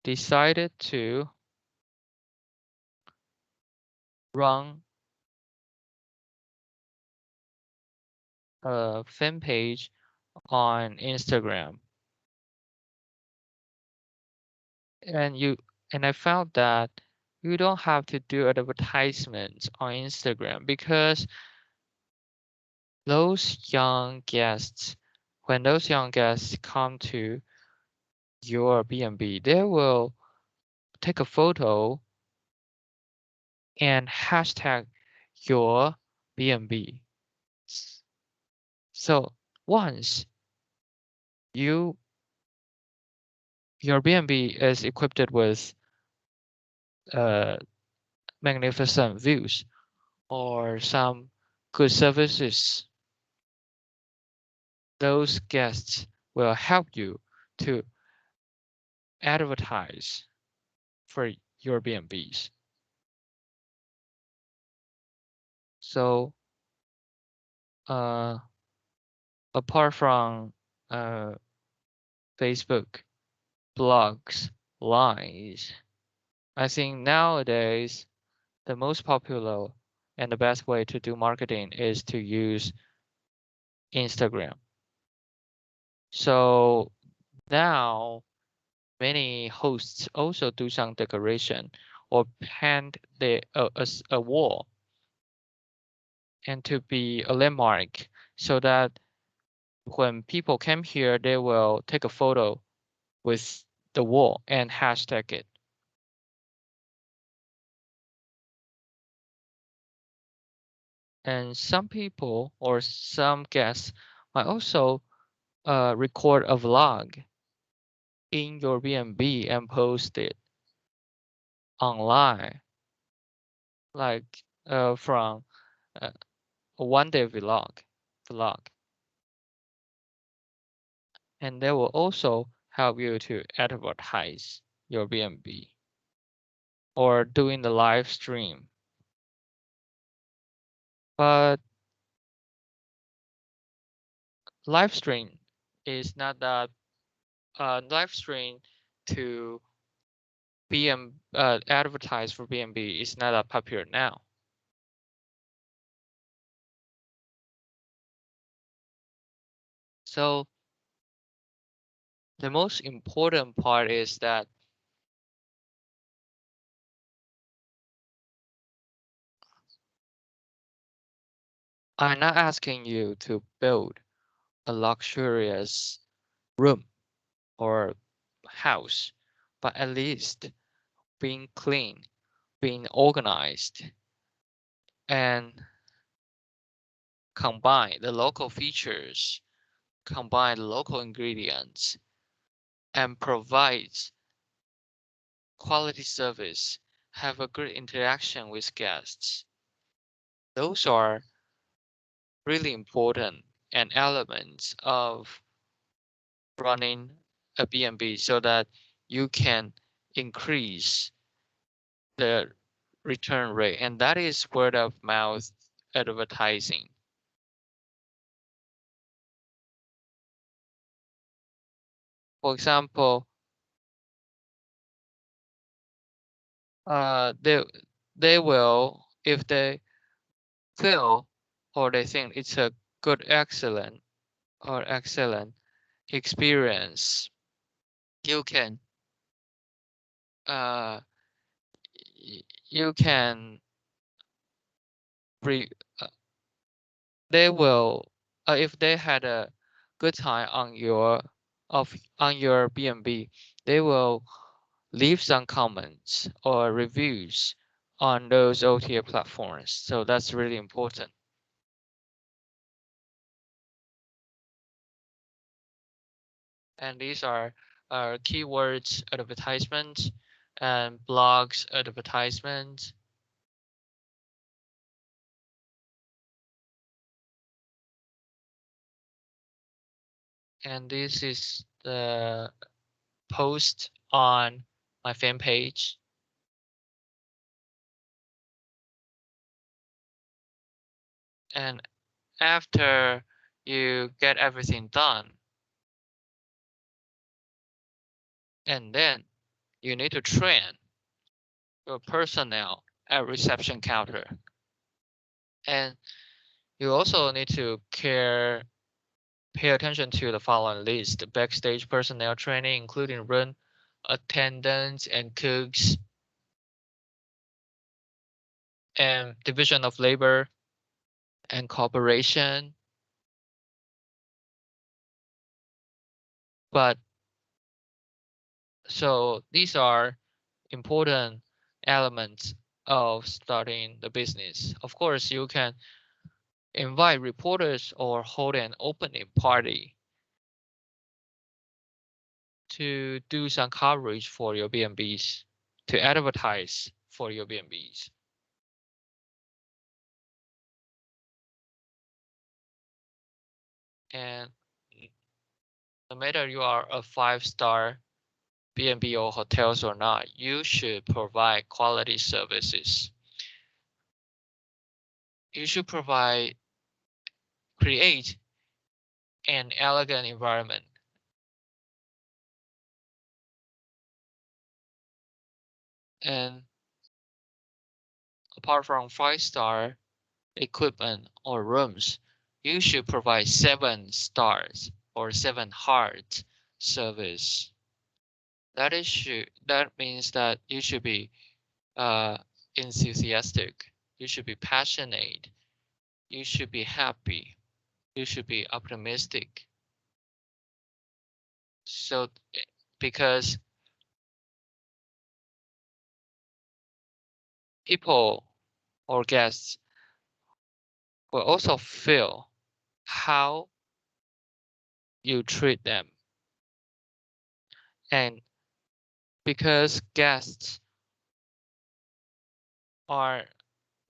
decided to run a fan page on Instagram. And I found that you don't have to do advertisements on Instagram because those young guests, when those young guests come to your B&B, they will take a photo and hashtag your B&B. So once you your B&B is equipped with uh, magnificent views or some good services, those guests will help you to advertise for your B&Bs. So uh, apart from uh, Facebook, blogs, lines, I think nowadays the most popular and the best way to do marketing is to use Instagram. So now many hosts also do some decoration or paint a wall and to be a landmark so that when people come here, they will take a photo with the wall and hashtag it. And some people or some guests might also record a vlog in your B&B and post it online, like from uh, a one-day vlog, and they will also help you to advertise your B&B or doing the live stream. But live stream is not that live stream to advertise for B&B is not that popular now. So the most important part is that I'm not asking you to build a luxurious room or house, but at least being clean, being organized, and combine the local features, combine the local ingredients, and provides quality service, have a good interaction with guests. Those are really important and elements of running a B&B so that you can increase the return rate, and that is word of mouth advertising. For example, they will, if they feel or they think it's a good excellent experience, you can uh you can re they will if they had a good time on your B&B, they will leave some comments or reviews on those OTA platforms. So that's really important. And these are keywords advertisements and blogs advertisements. And this is the post on my fan page. And after you get everything done, and then you need to train your personnel at reception counter. And you also need to pay attention to the following list: backstage personnel training, including room attendants and cooks, and division of labor and cooperation. But so these are important elements of starting the business. Of course, you can invite reporters or hold an opening party to do some coverage for your B&Bs, to advertise for your B&Bs. And no matter you are a 5-star B&B or hotels or not, you should provide quality services. You should create an elegant environment. And apart from 5-star equipment or rooms, you should provide 7 stars or 7 heart service. That means that you should be enthusiastic. You should be passionate. You should be happy. You should be optimistic. So, because people or guests will also feel how you treat them. And because guests are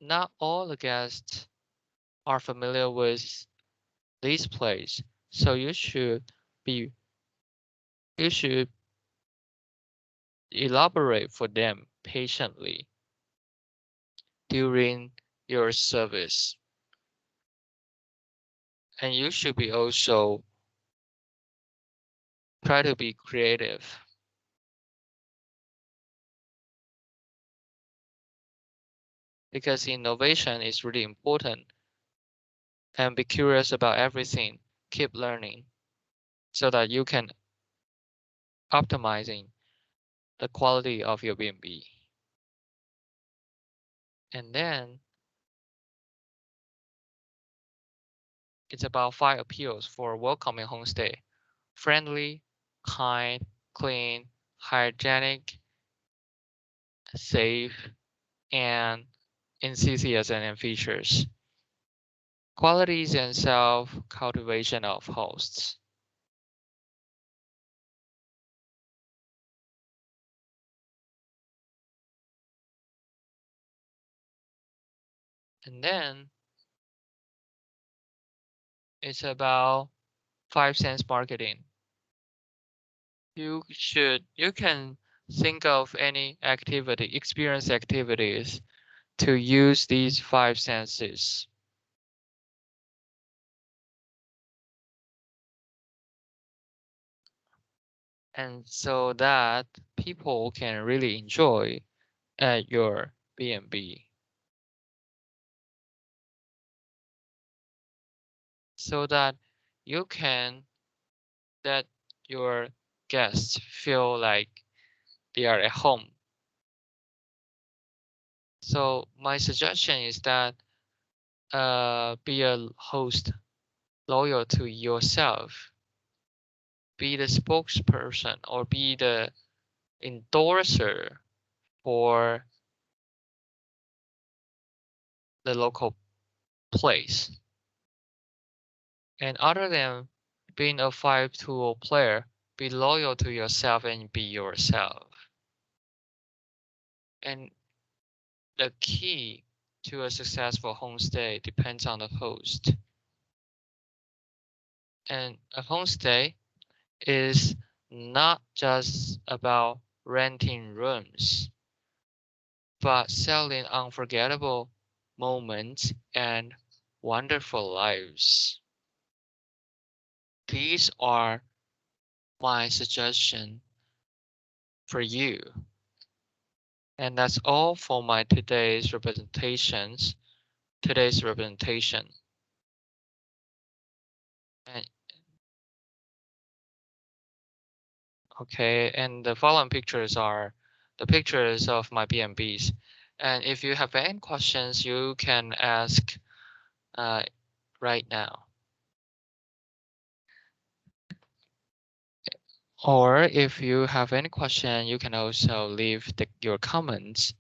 not all the guests are familiar with this place, so be you should elaborate for them patiently during your service. And you should be also try to be creative, because innovation is really important, and be curious about everything. Keep learning so that you can optimizing the quality of your B&B. And then it's about 5 appeals for welcoming homestay: friendly, kind, clean, hygienic, safe, and in CCSN and features, qualities and self-cultivation of hosts. And then it's about 5 cents marketing. You can think of any experience activities to use these 5 senses. And so that people can really enjoy at your B&B. So that you can let your guests feel like they are at home. So my suggestion is that be a host loyal to yourself. Be the spokesperson or be the endorser for the local place. And other than being a 5-tool player, be loyal to yourself and be yourself. And the key to a successful homestay depends on the host. And a homestay is not just about renting rooms, but selling unforgettable moments and wonderful lives. These are my suggestions for you. And that's all for my today's representation. And, okay, and the following pictures are the pictures of my B&Bs. And if you have any questions, you can ask right now. Or if you have any question, you can also leave your comments.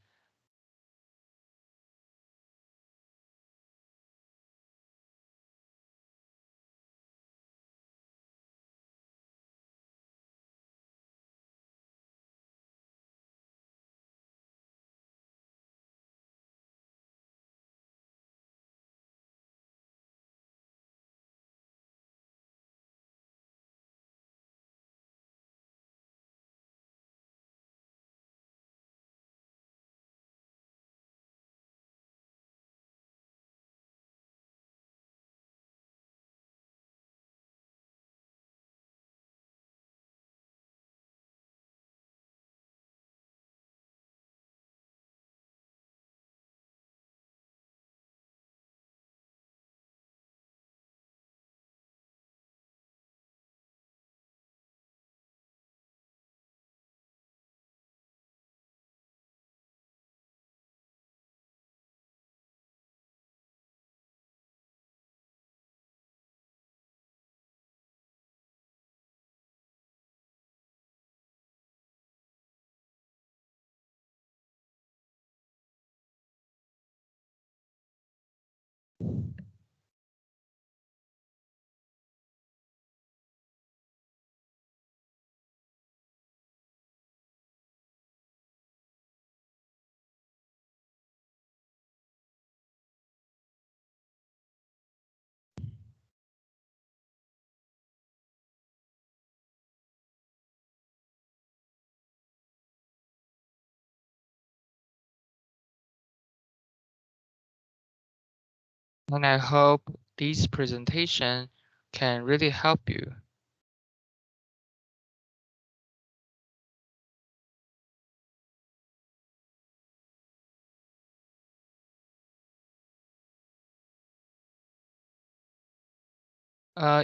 And I hope this presentation can really help you.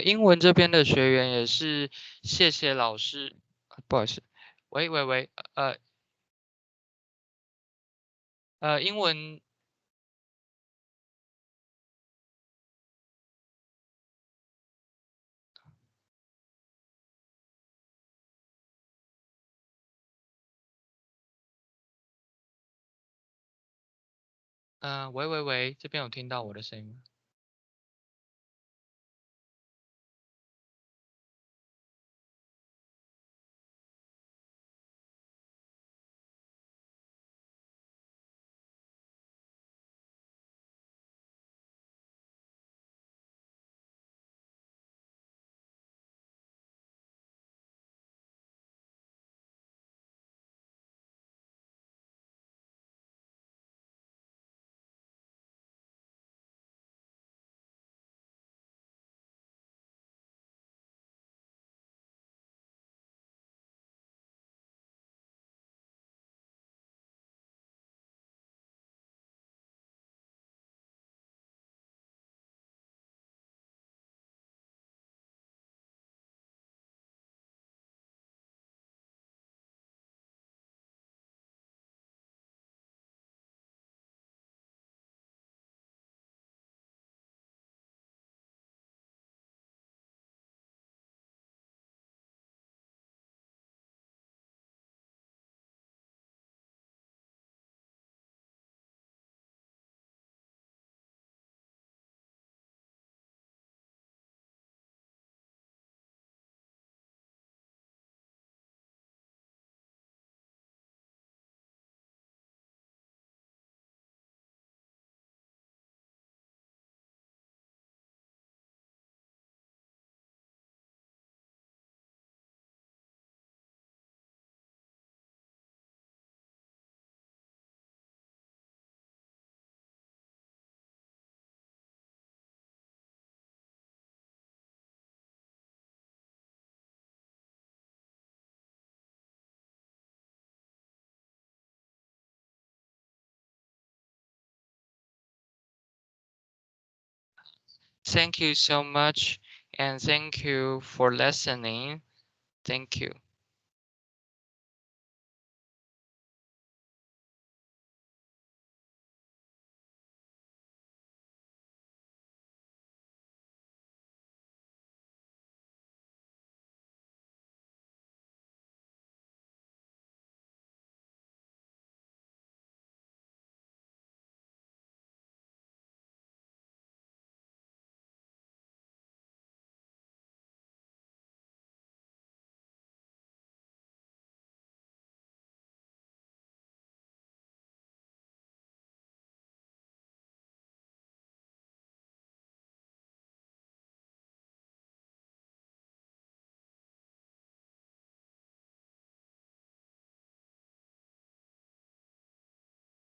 英文这边的学员也是谢谢老师，不好意思，喂，英文喂喂喂，这边有听到我的声音吗？Thank you so much, and thank you for listening. Thank you.